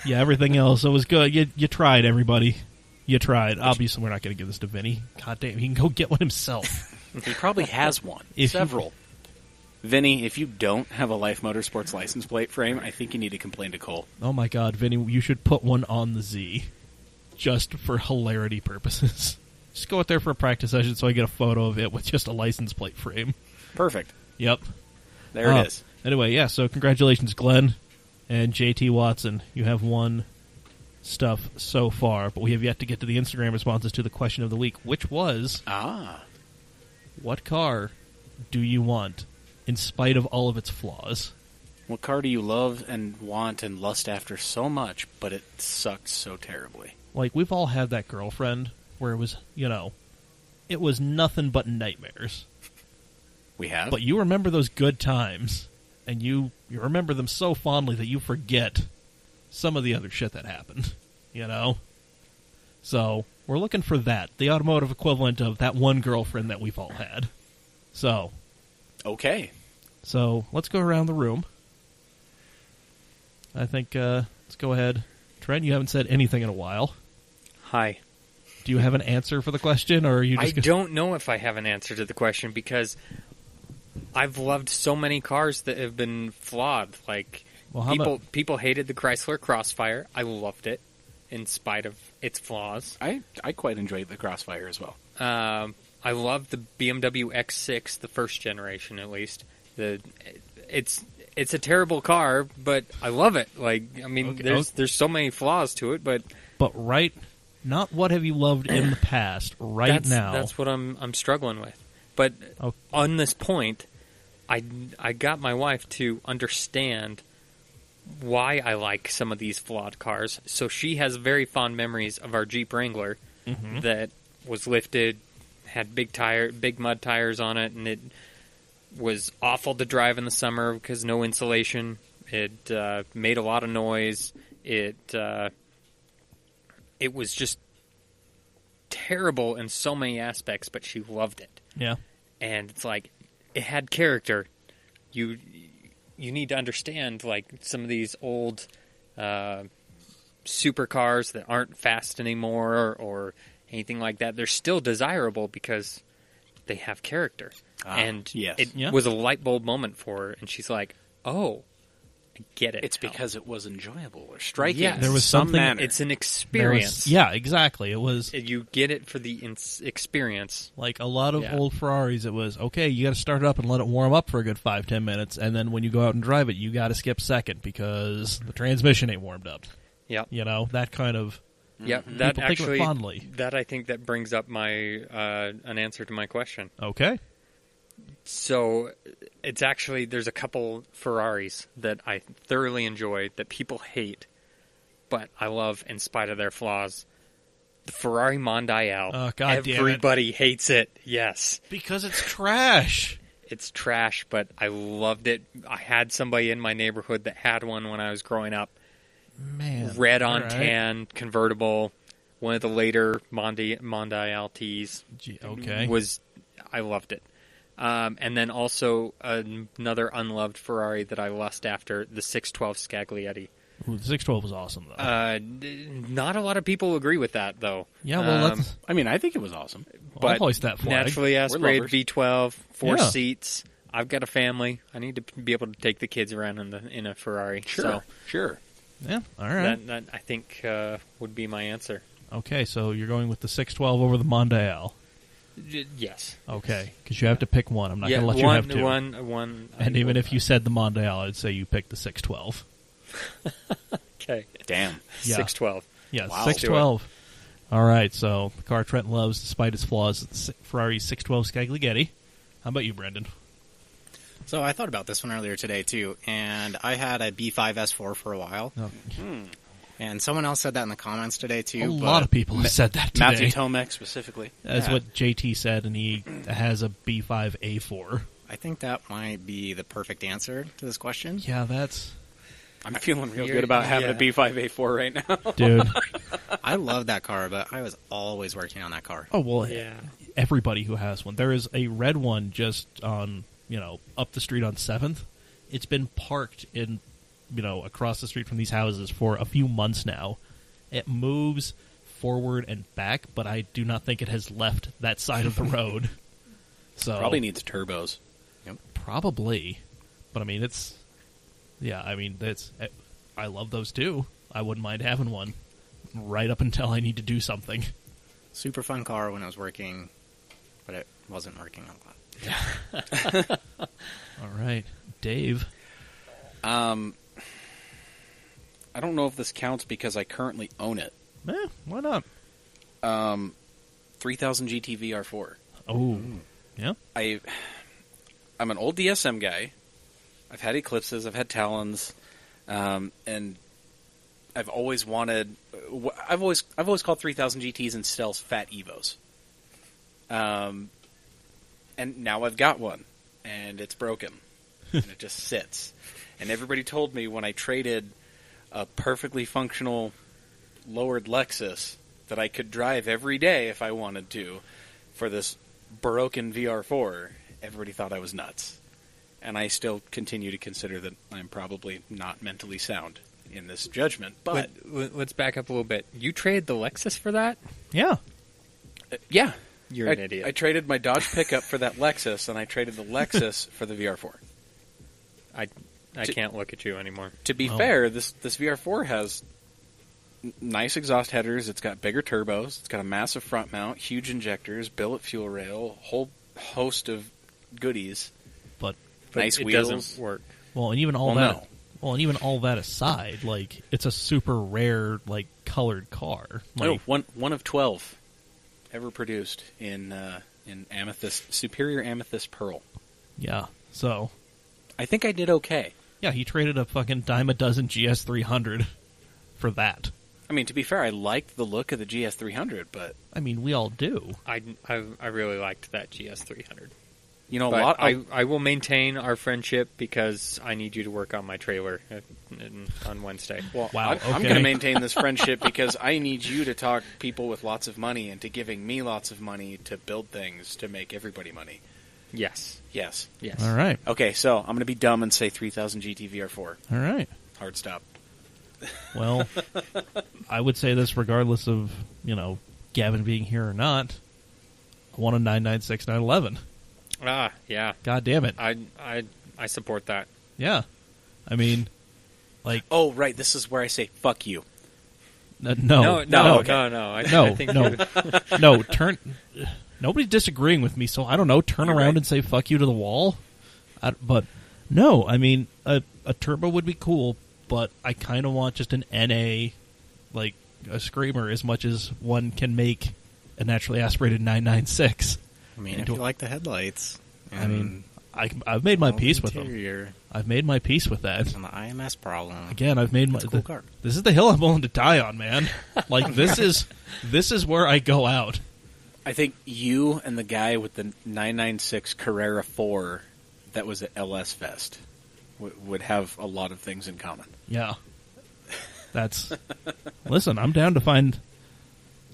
Yeah, everything else. It was good. You tried, everybody. You tried. Obviously, we're not going to give this to Vinny. God damn, he can go get one himself. He probably has one. Several. Vinny, if you don't have a Life Motorsports license plate frame, I think you need to complain to Cole. Oh my God, Vinny, you should put one on the Z, just for hilarity purposes. Just go out there for a practice session so I get a photo of it with just a license plate frame. Perfect. Yep. There it is. Anyway, yeah, so congratulations, Glenn and JT Watson. You have won stuff so far, but we have yet to get to the Instagram responses to the question of the week, which was, what car do you want in spite of all of its flaws? What car do you love and want and lust after so much, but it sucks so terribly? We've all had that girlfriend where it was, it was nothing but nightmares. We have? But you remember those good times, and you remember them so fondly that you forget some of the other shit that happened, So, we're looking for that, the automotive equivalent of that one girlfriend that we've all had. So. Okay. So, let's go around the room. I think, let's go ahead. Trent, you haven't said anything in a while. Hi. Do you have an answer for the question, or are you just... I don't know if I have an answer to the question because I've loved so many cars that have been flawed. People hated the Chrysler Crossfire. I loved it in spite of its flaws. I quite enjoyed the Crossfire as well. I love the BMW X6, the first generation at least. It's a terrible car, but I love it. There's so many flaws to it, but not what have you loved in the past, now. That's what I'm struggling with. But on this point, I got my wife to understand why I like some of these flawed cars. So she has very fond memories of our Jeep Wrangler that was lifted, had big mud tires on it, and it was awful to drive in the summer because no insulation. It made a lot of noise. It was just terrible in so many aspects, but she loved it. Yeah. And it's it had character. You need to understand, some of these old supercars that aren't fast anymore or anything like that, they're still desirable because they have character. And yes. it was a light bulb moment for her, and she's like, oh, I get it. It's now. because it was enjoyable or striking. Yes. in There was some something- manner. It's an There experience. was- yeah, exactly. It was You get it for the experience. like a lot of Yeah. old Ferraris. It was, okay, you got to start it up and let it warm up for a good 5-10 minutes, and then when you go out and drive it, you got to skip second because the transmission ain't warmed up. Yep. You know, that kind of... Yep. People That think of it actually, fondly. that I think that brings up my an answer to my question. Okay. So it's actually, there's a couple Ferraris that I thoroughly enjoy that people hate, but I love in spite of their flaws. The Ferrari Mondial. Oh, God damn it. Everybody hates it. Yes. Because it's trash. It's trash, but I loved it. I had somebody in my neighborhood that had one when I was growing up. Man. Red on all right. tan, convertible. One of the later Mondial Ts. Okay. I loved it. And then also another unloved Ferrari that I lust after, the 612 Scaglietti. Ooh, the 612 was awesome, though. Not a lot of people agree with that, though. yeah, well, that's... I mean, I think it was awesome. I'll hoist that flag. Naturally aspirated lovers. V12, 4 Yeah. seats. I've got a family. I need to be able to take the kids around in a Ferrari. So Sure. Yeah, all right. that I think would be my answer. Okay, so you're going with the 612 over the Mondial. Yes. Okay, because you have to pick one. I'm not Yeah, going to let you have two. one. And even if you said the Mondial, I'd say you picked the 612. Okay. Damn. Yeah. 612. Yeah, Wow. 612. All right, so the car Trent loves, despite its flaws, the Ferrari 612 Scaglietti. How about you, Brendon? So I thought about this one earlier today, too, and I had a B5 S4 for a while. Oh, And someone else said that in the comments today, too. a but lot of people have said that today. Matthew Tomek specifically. That's Yeah. what JT said, and he has a B5 A4. I think that might be the perfect answer to this question. Yeah, that's... I'm feeling real You're- good about having yeah. a B5A4 right now. Dude. I love that car, but I was always working on that car. Oh, well, Yeah. everybody who has one. There is a red one just on, up the street on 7th. It's been parked in, across the street from these houses for a few months now. It moves forward and back, but I do not think it has left that side of the road. So Probably needs turbos. Probably. But, I mean, it's... Yeah, I mean, I love those, too. I wouldn't mind having one right up until I need to do something. Super fun car when it was working, but it wasn't working a lot. All right. Dave. I don't know if this counts because I currently own it. Why not? 3000 GT VR4. Oh, yeah. I'm an old DSM guy. I've had Eclipses, I've had Talons, and I've always wanted. I've always called 3000 GTs and Stealths fat Evos. And now I've got one, and it's broken, and it just sits. And everybody told me when I traded a perfectly functional lowered Lexus that I could drive every day if I wanted to for this broken VR4. Everybody thought I was nuts. And I still continue to consider that I'm probably not mentally sound in this judgment. But let's back up a little bit. You traded the Lexus for that? Yeah. Yeah, You're an idiot. I traded my Dodge pickup for that Lexus, and I traded the Lexus for the VR4. I can't look at you anymore. To be Oh. fair, this VR4 has nice exhaust headers. It's got bigger turbos. It's got a massive front mount, huge injectors, billet fuel rail, whole host of goodies. But Nice it wheels. doesn't work. well, and even all Well, that. no. Well, and even all that aside, it's a super rare, colored car. One of 12 ever produced in amethyst, superior amethyst pearl. Yeah. So, I think I did okay. yeah, he traded a fucking dime a dozen GS300 for that. I mean, to be fair, I liked the look of the GS300, but I mean, we all do. I really liked that GS300. a But lot. I will maintain our friendship because I need you to work on my trailer on Wednesday. Well, Wow, I'm okay. going to maintain this friendship because I need you to talk people with lots of money into giving me lots of money to build things to make everybody money. Yes. Yes. Yes. All right. Okay, so I'm going to be dumb and say 3000 GT VR4. All right. Hard stop. Well, I would say this regardless of, Gavin being here or not. I want a 996 911. Ah, yeah. God damn it. I support that. Yeah. I mean, Like, Oh, right. This is where I say "fuck you." no, No. okay. I think no. you would- No, nobody's disagreeing with me, so I don't know. Turn You're around right. and say "fuck you" to the wall. But no, I mean a turbo would be cool, but I kind of want just an NA, like a screamer, as much as one can make a naturally aspirated 996. I mean, if you like the headlights, I mean, I've made my all the peace with them. interior, I've made my peace with that. and the IMS problem. Again, I've made my. It's a cool car. This is the hill I'm willing to die on, man. Like this is where I go out. I think you and the guy with the 996 Carrera 4 that was at LS Fest would have a lot of things in common. Yeah. That's... Listen, I'm down to find...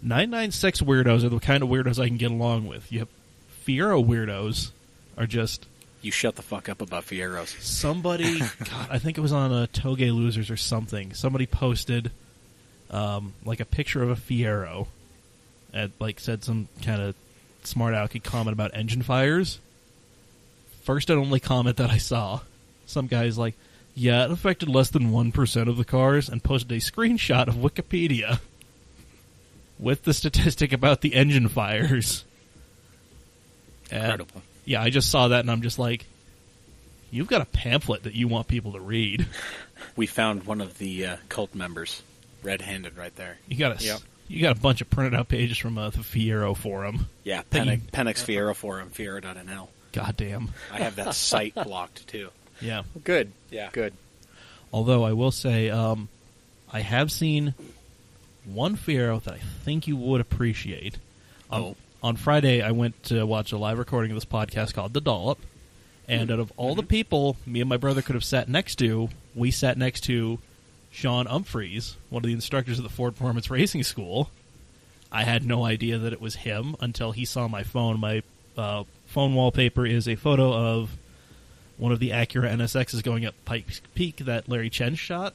996 weirdos are the kind of weirdos I can get along with. You have Fiero weirdos are just... You shut the fuck up about Fieros. Somebody... God, I think it was on Toge Losers or something. Somebody posted like a picture of a Fiero and like said some kind of smart alecky comment about engine fires. First and only comment that I saw. Some guy's like, yeah, it affected less than 1% of the cars, and posted a screenshot of Wikipedia with the statistic about the engine fires. And, Incredible. yeah, I just saw that, and I'm just like, you've got a pamphlet that you want people to read. We found one of the cult members, red-handed right there. You got Yep. you got a bunch of printed out pages from the Fiero forum. Yeah, That you- Penix Fiero forum, Fiero.nl. Goddamn. I have that site blocked, too. Yeah. Good. Yeah. Good. Although I will say, I have seen one Fiero that I think you would appreciate. On Friday, I went to watch a live recording of this podcast called The Dollop. And out of all the people me and my brother could have sat next to, we sat next to Sean Humphreys, one of the instructors of the Ford Performance Racing School. I had no idea that it was him until he saw my phone. My phone wallpaper is a photo of one of the Acura NSXs going up Pikes Peak that Larry Chen shot.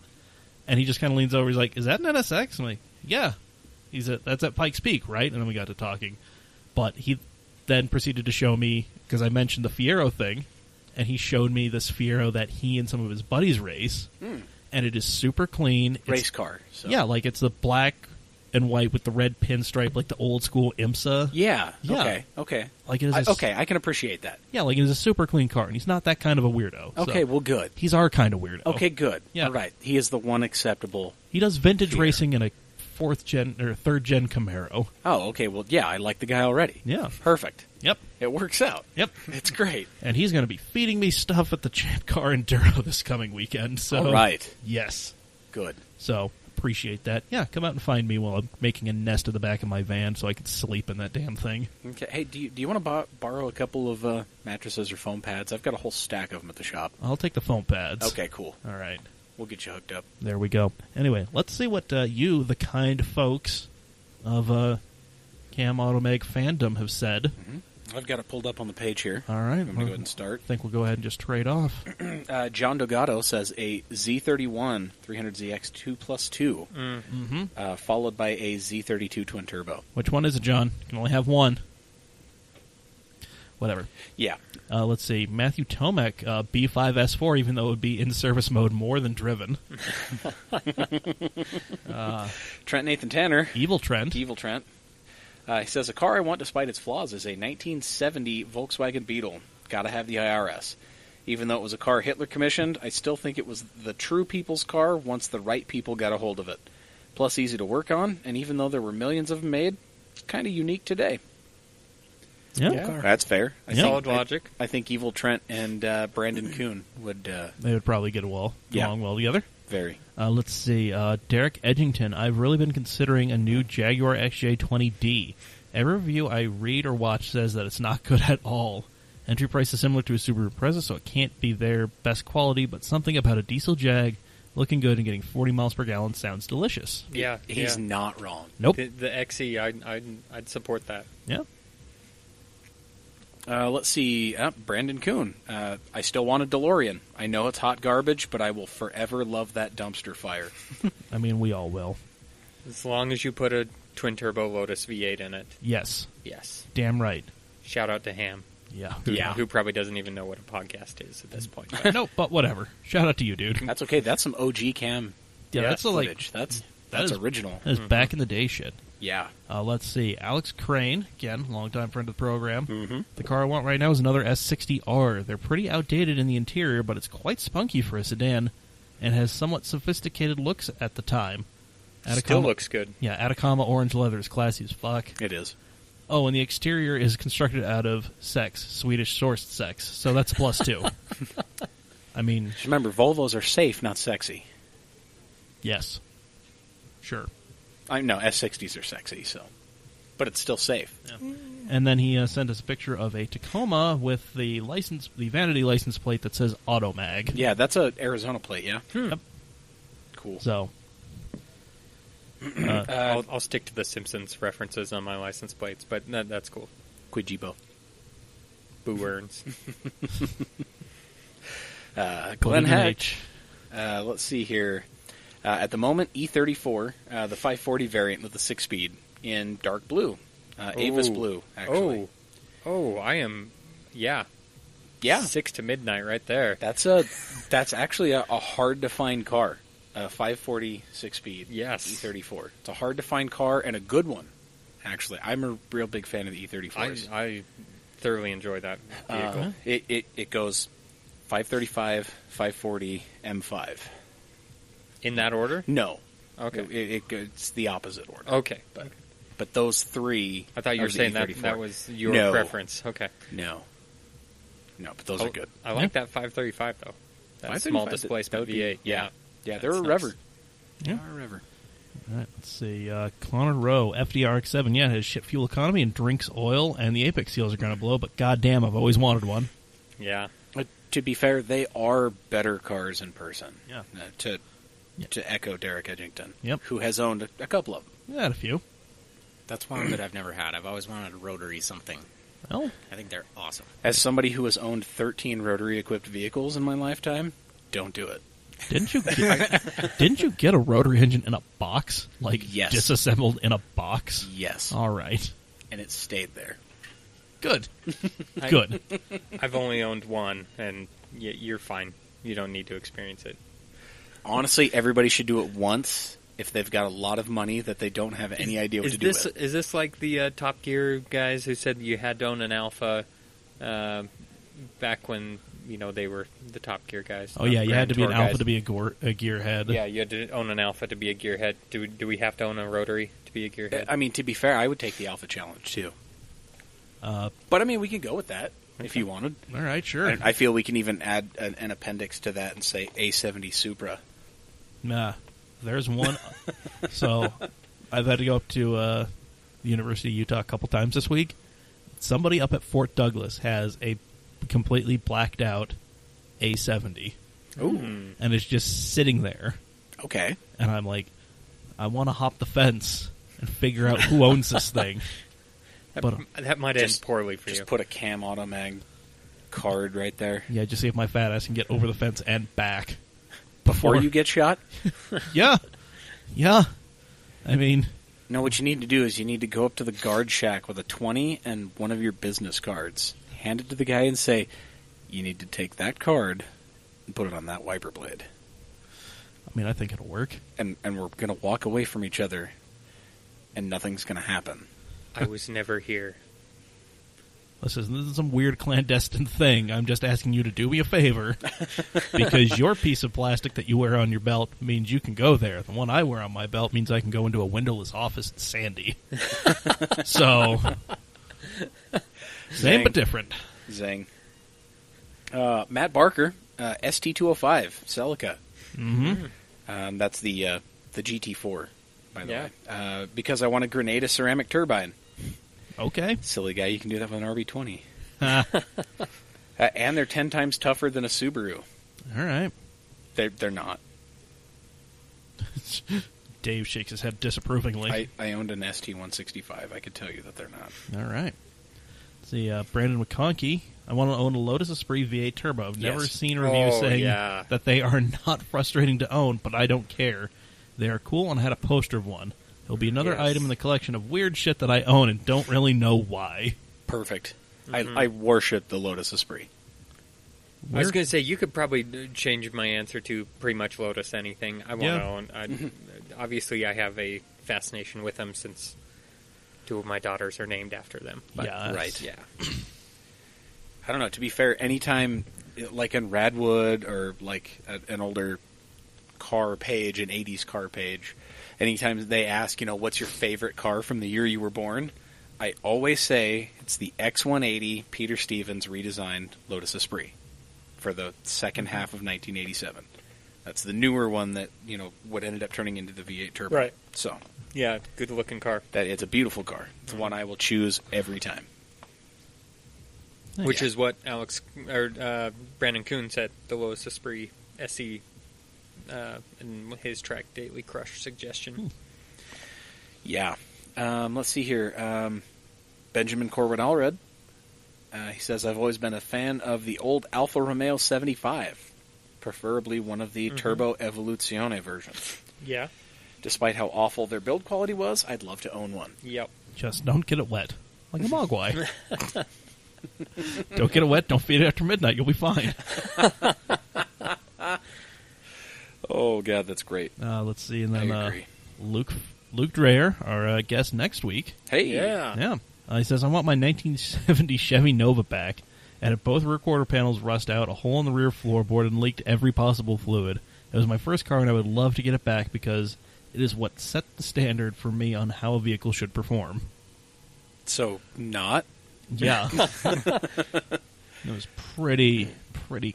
And he just kind of leans over. He's like, is that an NSX? I'm like, yeah. That's at Pikes Peak, right? And then we got to talking. But he then proceeded to show me, because I mentioned the Fiero thing, and he showed me this Fiero that he and some of his buddies race. And it is super clean. Race car. So. Yeah, like it's the black and white with the red pinstripe, like the old school IMSA. Yeah. Yeah. Okay. Like it is I can appreciate that. Yeah, like it is a super clean car, and he's not that kind of a weirdo. Okay, so well, good. he's our kind of weirdo. Okay, good. Yeah. All right. He is the one acceptable. He does vintage Fiero. racing in a 4th gen or 3rd gen Camaro. Oh, okay. Well, yeah, I like the guy already. Yeah. Perfect. Yep. It works out. Yep. It's great. And he's going to be feeding me stuff at the Champ Car Enduro this coming weekend. So All right. Yes. Good. So appreciate that. Yeah, come out and find me while I'm making a nest at the back of my van so I can sleep in that damn thing. Okay. Hey, do you want to borrow a couple of mattresses or foam pads? I've got a whole stack of them at the shop. I'll take the foam pads. Okay, cool. All right. We'll get you hooked up. There we go. Anyway, let's see what you, the kind folks of Cam Automag fandom, have said. I've got it pulled up on the page here. All right. I'm going to go ahead and start. I think we'll go ahead and just trade off. John Dogato says a Z31 300ZX 2+2, Mm-hmm. followed by a Z32 twin turbo. Which one is it, John? You can only have one. Whatever. Yeah. Let's see. Matthew Tomek, B5S4, even though it would be in service mode more than driven. Trent Nathan Tanner. Evil Trent. Evil Trent. He says, a car I want despite its flaws is a 1970 Volkswagen Beetle. Gotta have the IRS. Even though it was a car Hitler commissioned, I still think it was the true people's car once the right people got a hold of it. Plus easy to work on, and even though there were millions of them made, it's kind of unique today. Yeah. That's fair. Solid logic. I think Evil Trent and Brandon Kuhn would They would probably get along well together. very. Let's see. Derek Edgington. I've really been considering a new Jaguar XJ20D. Every review I read or watch says that it's not good at all. Entry price is similar to a Subaru Impreza, so it can't be their best quality, but something about a diesel Jag looking good and getting 40 miles per gallon sounds delicious. Yeah. He's not wrong. Nope. The XE, I'd support that. Yeah. Let's see. Brandon Kuhn. I still want a DeLorean. I know it's hot garbage, but I will forever love that dumpster fire. I mean, we all will. As long as you put a twin turbo Lotus V8 in it. Yes. Yes. Damn right. Shout out to Ham. Yeah. Who probably doesn't even know what a podcast is at this point. No, but whatever. Shout out to you, dude. That's okay. That's some OG cam Yeah, that's footage. That's is- original. That is back in the day shit. Yeah. Let's see. Alex Crane, again, longtime friend of the program. Mm-hmm. The car I want right now is another S60R. They're pretty outdated in the interior, but it's quite spunky for a sedan and has somewhat sophisticated looks at the time. Still looks good. Yeah, Atacama orange leather is classy as fuck. It is. Oh, and the exterior is constructed out of sex, Swedish-sourced sex, so that's a plus two. I mean... Just remember, Volvos are safe, not sexy. Yes. Sure. I know, S60s are sexy, so... But it's still safe. Yeah. And then he sent us a picture of a Tacoma with the vanity license plate that says Automag. Yeah, that's a Arizona plate, yeah? Yep. Cool. So... I'll stick to the Simpsons references on my license plates, but that's cool. Quijibo. Boo earns. Glenn Hatch. Let's see here. At the moment, E34, the 540 variant with the 6-speed in dark blue. Avis blue, actually. Oh, I am... Yeah. Yeah. 6 to midnight right there. That's actually a hard-to-find car. A 540 6-speed Yes. E34. It's a hard-to-find car and a good one, actually. I'm a real big fan of the E34s. I thoroughly enjoy that vehicle. It goes 535, 540, M5. In that order? No. Okay. It's the opposite order. Okay. But those three... I thought you are were the saying E34. that was your preference. Okay. No, but those are good. I like that 535, though. That small 535, displacement that would be- V8. Yeah. Yeah, they're a That's rever. nice. Yeah. They're a rever. All right, let's see. Connor Rowe, FDRX7, yeah, it has shit fuel economy and drinks oil, and the Apex seals are going to blow, but goddamn, I've always wanted one. Yeah. But to be fair, they are better cars in person. Yeah. To echo Derek Edgington, Yep. who has owned a couple of them. I had a few. That's one that I've never had. I've always wanted a rotary something. Well, I think they're awesome. As somebody who has owned 13 rotary-equipped vehicles in my lifetime, don't do it. didn't you get a rotary engine in a box? Like, Yes. disassembled in a box? Yes. All right. And it stayed there. Good. Good. I've only owned one, and you're fine. You don't need to experience it. Honestly, everybody should do it once if they've got a lot of money that they don't have any idea what to do with. Is this like the Top Gear guys who said you had to own an Alpha back when they were the Top Gear guys? Oh, yeah, you had to be an Grand alpha Tour to be a gearhead. Yeah, you had to own an Alpha to be a gearhead. Do we have to own a rotary to be a gearhead? I mean, to be fair, I would take the Alpha Challenge, too. But, I mean, we can go with that if you wanted. All right, sure. And I feel we can even add an appendix to that and say A70 Supra. Nah, there's one. So, I've had to go up to the University of Utah a couple times this week. Somebody up at Fort Douglas has a completely blacked out A70. Ooh. And it's just sitting there. Okay. And I'm like, I want to hop the fence and figure out who owns this thing. But that might end poorly for you. Just put a Cam Automag card right there. yeah, just see if my fat ass can get over the fence and back Before you get shot? Yeah. I mean, No, what you need to do is you need to go up to the guard shack with a 20 and one of your business cards. Hand it to the guy and say, you need to take that card and put it on that wiper blade. I think it'll work. And we're going to walk away from each other and nothing's going to happen. I was never here. This is some weird clandestine thing. I'm just asking you to do me a favor because your piece of plastic that you wear on your belt means you can go there. The one I wear on my belt means I can go into a windowless office in Sandy. So, same but different. Zing. Matt Barker, ST205, Celica. Mm-hmm. That's the GT4, by the way. Because I want to grenade a ceramic turbine. Okay. Silly guy, you can do that with an RB20. And they're 10 times tougher than a Subaru. All right. They're not. Dave shakes his head disapprovingly. I owned an ST165. I could tell you that they're not. All right. Let's see, Brandon McConkey. I want to own a Lotus Esprit V8 Turbo. I've never seen reviews saying that they are not frustrating to own, but I don't care. They are cool, and I had a poster of one. It'll be another item in the collection of weird shit that I own and don't really know why. Perfect. I worship the Lotus Esprit. I was going to say, you could probably change my answer to pretty much Lotus anything. I won't own. Obviously, I have a fascination with them since 2 of my daughters are named after them. But, Right. Yeah. I don't know. To be fair, anytime, like in Radwood or like an older car page, an 80s car page, anytime they ask, what's your favorite car from the year you were born, I always say it's the X180 Peter Stevens redesigned Lotus Esprit for the second half of 1987. That's the newer one that, what ended up turning into the V8 Turbo. Right. So, Yeah, good-looking car. it's a beautiful car. It's one I will choose every time. Which is what Brandon Kuhn said, the Lotus Esprit SE in his track Daily Crush suggestion. Yeah. Let's see here. Benjamin Corwin Allred. He says, I've always been a fan of the old Alfa Romeo 75, preferably one of the Turbo Evoluzione versions. Yeah. Despite how awful their build quality was, I'd love to own one. Yep. Just don't get it wet. Like a Mogwai. Don't get it wet, don't feed it after midnight, you'll be fine. Oh, God, that's great. Let's see, and then I agree. Luke Dreyer, our guest next week. Hey. Yeah. Yeah. He says, I want my 1970 Chevy Nova back, and if both rear quarter panels rust out, a hole in the rear floorboard, and leaked every possible fluid. It was my first car, and I would love to get it back because it is what set the standard for me on how a vehicle should perform. So, not? Yeah. It was pretty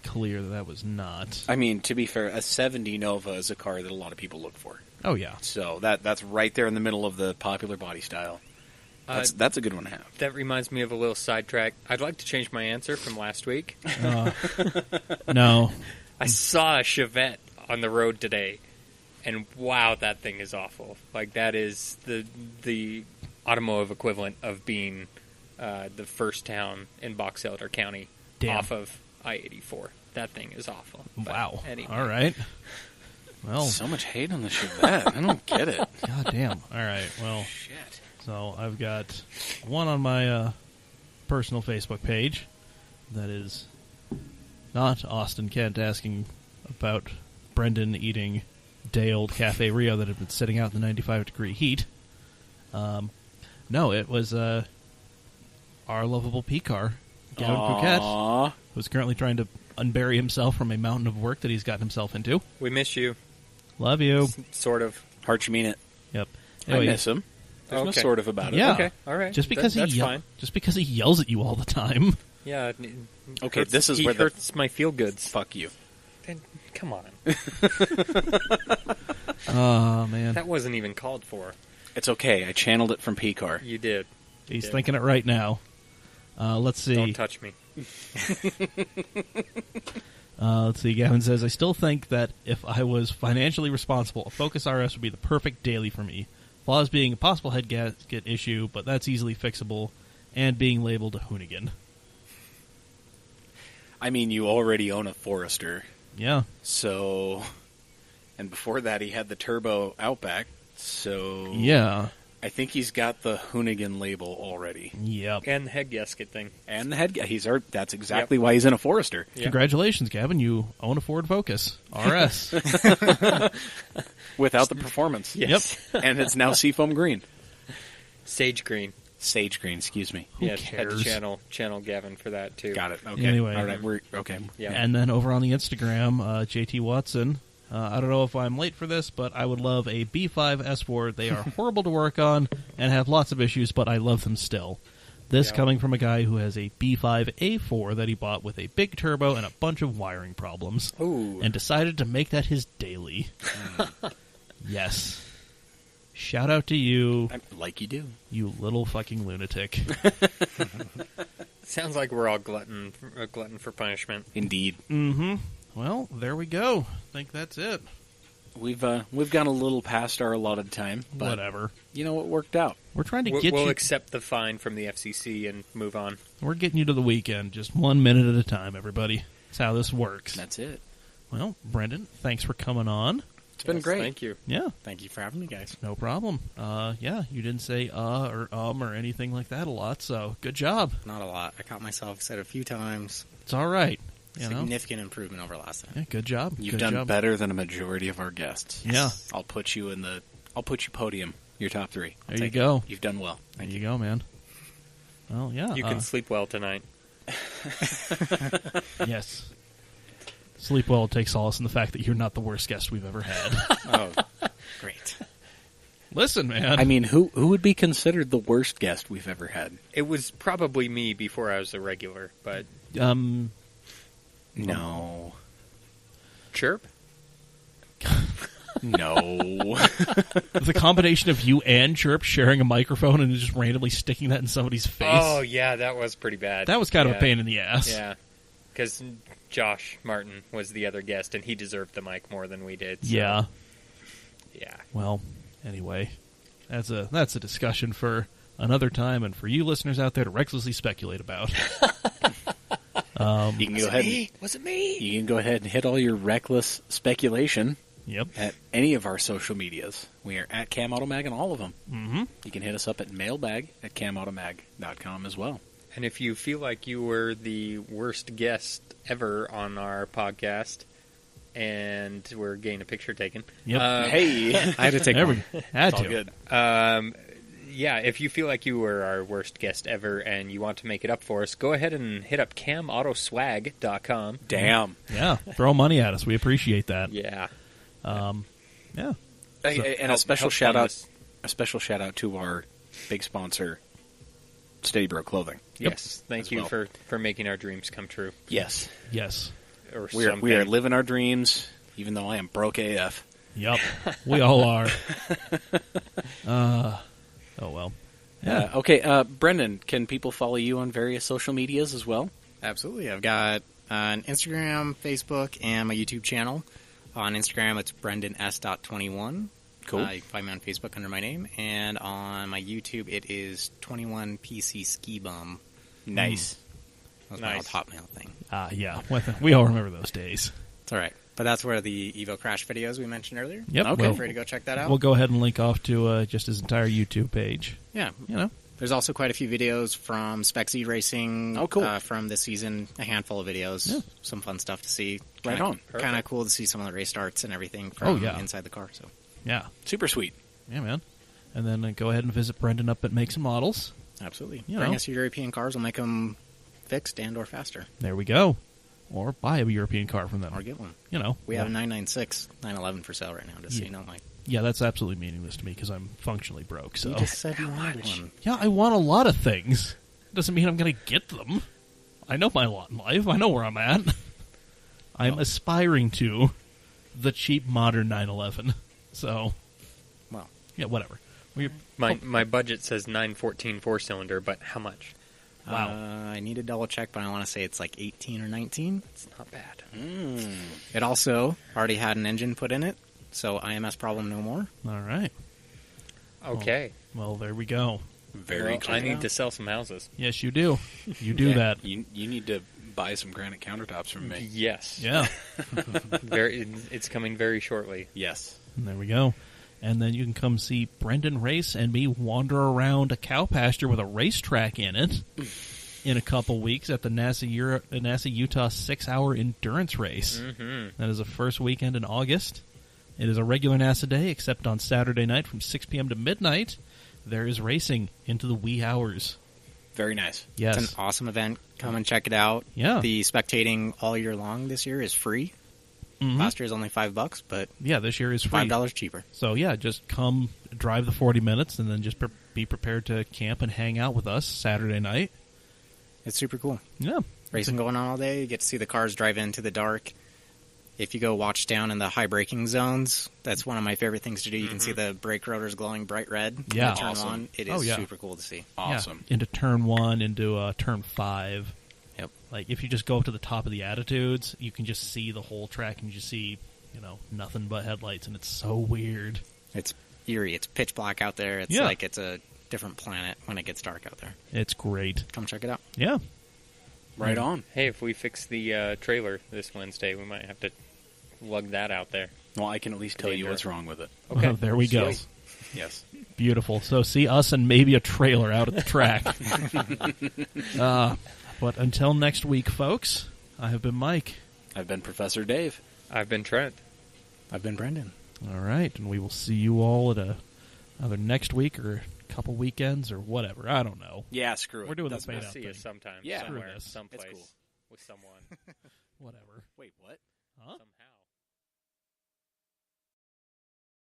clear that was not. I mean, to be fair, a 70 Nova is a car that a lot of people look for. Oh, yeah. So that's right there in the middle of the popular body style. That's a good one to have. That reminds me of a little sidetrack. I'd like to change my answer from last week. No. I saw a Chevette on the road today, and wow, that thing is awful. Like, that is the automotive equivalent of being the first town in Box Elder County off of I-84. That thing is awful. Wow. Anyway. All right. Well, So much hate on the Chevette. I don't get it. God damn. All right. Well, Shit. so I've got one on my personal Facebook page that is not Austin Kent asking about Brendon eating day-old Cafe Rio that had been sitting out in the 95-degree heat. No, it was our lovable P-car, Gavin Pouquet, who's currently trying to unbury himself from a mountain of work that he's gotten himself into. We miss you. Love you. Sort of. Hart, you mean it. Yep. I Anyway, miss him. There's no Okay. sort of about it. Yeah. Okay, all right. just because that's fine. just because he yells at you all the time. Yeah. Okay, this is he where the- hurts my feel-goods. Fuck you. Then, come on. Oh man, That wasn't even called for. It's okay. I channeled it from P-Car. You did. he's Yeah. thinking it right now. Let's see. Don't touch me. Let's see. Gavin says, I still think that if I was financially responsible, a Focus RS would be the perfect daily for me. Flaws being a possible head gasket issue, but that's easily fixable, and being labeled a hoonigan. I mean, you already own a Forester. Yeah. So, and before that, he had the Turbo Outback. So, Yeah. I think he's got the Hoonigan label already, Yep. And the head gasket thing. and the head. That's exactly why he's in a Forester. Yeah. Congratulations, Gavin. You own a Ford Focus RS. Without the performance. Yes. And it's now seafoam green, Sage green. sage green. Excuse me. Who Had cares? to channel Gavin for that too. Got it. Okay. Anyway. All right. We're okay. Yeah. And then over on the Instagram, JT Watson. I don't know if I'm late for this, but I would love a B5 S4. They are horrible to work on and have lots of issues, but I love them still. This Yeah. coming from a guy who has a B5 A4 that he bought with a big turbo and a bunch of wiring problems. Ooh. And decided to make that his daily. Yes. Shout out to you, Like you do. you little fucking lunatic. Sounds like we're all glutton for punishment. Indeed. Mm-hmm. Well, there we go. I think that's it. We've gone a little past our allotted time, but Whatever. you know what worked out. We're trying to We'll, get we'll you. accept the fine from the FCC and move on. We're getting you to the weekend, just 1 minute at a time, everybody. That's how this works. That's it. Well, Brendon, thanks for coming on. It's been great. Thank you. Yeah, Thank you for having me, guys. no problem. Yeah, you didn't say or or anything like that a lot, so good job. Not a lot. I caught myself, said it a few times. It's all right. You know? Significant improvement over last time. Yeah, good job. You've Good done job. better than a majority of our guests. Yeah. I'll put you podium. Your top 3. There you go. You've done well. There you go, man. Well, yeah. You can sleep well tonight. Yes. Sleep well, take solace in the fact that you're not the worst guest we've ever had. Oh, great. Listen, man. I mean, who would be considered the worst guest we've ever had? It was probably me before I was a regular, but No. Chirp? No. the combination of you and Chirp sharing a microphone and just randomly sticking that in somebody's face. Oh, yeah, that was pretty bad. That was kind of a pain in the ass. Yeah, because Josh Martin was the other guest, and he deserved the mic more than we did. So, Yeah. yeah. Well, anyway, that's a discussion for another time, and for you listeners out there to recklessly speculate about. You can go ahead. Was it me? You can go ahead and hit all your reckless speculation Yep. at any of our social medias. We are at CamAutoMag on all of them. Mm-hmm. You can hit us up at mailbag@camautomag.com as well. And if you feel like you were the worst guest ever on our podcast, and we're getting a picture taken, Yep. Hey, I had to take There one. we had it's all to. good. yeah, if you feel like you were our worst guest ever and you want to make it up for us, go ahead and hit up CamAutoswag.com. Damn. Yeah. Throw money at us. We appreciate that. Yeah. Yeah. And a special help shout fund out. this. A special shout out to our big sponsor, Steady Bro Clothing. Yes, thank As you well. for making our dreams come true. Yes, Yes. Or we are living our dreams, even though I am broke AF. Yep. We all are. Oh, well. Yeah. Okay, Brendon, can people follow you on various social medias as well? Absolutely. I've got an Instagram, Facebook, and my YouTube channel. On Instagram, it's BrendonS.21. Cool. You can find me on Facebook under my name. And on my YouTube, it is 21PC Ski Bum. Nice. That was my old Nice. Hotmail thing. Yeah. We all remember those days. It's all right. But that's where the Evo Crash videos we mentioned earlier. Yep. Okay. Feel Well, free to go check that out. we'll go ahead and link off to just his entire YouTube page. Yeah. You know. There's also quite a few videos from Spec Z Racing. Oh, cool. From this season, a handful of videos. Yeah. Some fun stuff to see. Right on. Kind of cool to see some of the race starts and everything from Oh, yeah. inside the car. So Yeah. Super sweet. Yeah, man. And then go ahead and visit Brendon up at Makes and Models. absolutely, You bring know. us your European cars. We'll make them fixed and or faster, There we go. Or buy a European car from them. or get one. You know. We have a 996, 911 for sale right now. Just so you know, Mike. Yeah, that's absolutely meaningless to me because I'm functionally broke. So You just said you wanted one. yeah, I want a lot of things. Doesn't mean I'm going to get them. I know my lot in life. I know where I'm at. I'm aspiring to the cheap modern 911. So, Well, yeah, whatever. We're, My budget says 914 4-cylinder, but how much? Wow. I need to double check, but I want to say it's like 18 or 19. It's not bad. It also already had an engine put in it, so IMS problem no more. all right. Okay. Well, there we go. Very Well, cool. I need to sell some houses. Yes, you do. You do Yeah, that. You need to buy some granite countertops from me. Yes. Yeah. It's coming very shortly. Yes. And there we go. And then you can come see Brendon race and me wander around a cow pasture with a racetrack in it in a couple weeks at the NASA Utah 6-hour endurance race. Mm-hmm. That is the first weekend in August. It is a regular NASA day, except on Saturday night from 6 p.m. to midnight, there is racing into the wee hours. Very nice. Yes. It's an awesome event. Come and check it out. Yeah. The spectating all year long this year is free. Mhm. Last year was only $5, but Yeah, this year is free. $5 cheaper. So, yeah, just come drive the 40 minutes and then just be prepared to camp and hang out with us Saturday night. It's super cool. Yeah. Racing going on all day. You get to see the cars drive into the dark. If you go watch down in the high braking zones, that's one of my favorite things to do. You can see the brake rotors glowing bright red. when Yeah. they turn Awesome. on. It Oh, is yeah. super cool to see. Awesome. Yeah, into turn 1, into turn 5. Yep. Like, if you just go up to the top of the attitudes, you can just see the whole track and you just see, nothing but headlights, and it's so weird. It's eerie. It's pitch black out there. It's Yeah. like it's a different planet when it gets dark out there. It's great. Come check it out. Yeah. Right on. Hey, if we fix the trailer this Wednesday, we might have to lug that out there. Well, I can at least tell you what's wrong with it. Okay. Well, there we go. Sweet. Yes. Beautiful. So see us and maybe a trailer out at the track. But until next week, folks, I have been Mike. I've been Professor Dave. I've been Trent. I've been Brendon. All right, and we will see you all at either next week or a couple weekends or whatever. I don't know. Yeah, screw it. We're doing Doesn't the I'll fade out see you thing. sometime. Yeah. Somewhere. Screw this. Someplace. It's cool. With someone. Whatever. Wait, what? Huh? Somehow.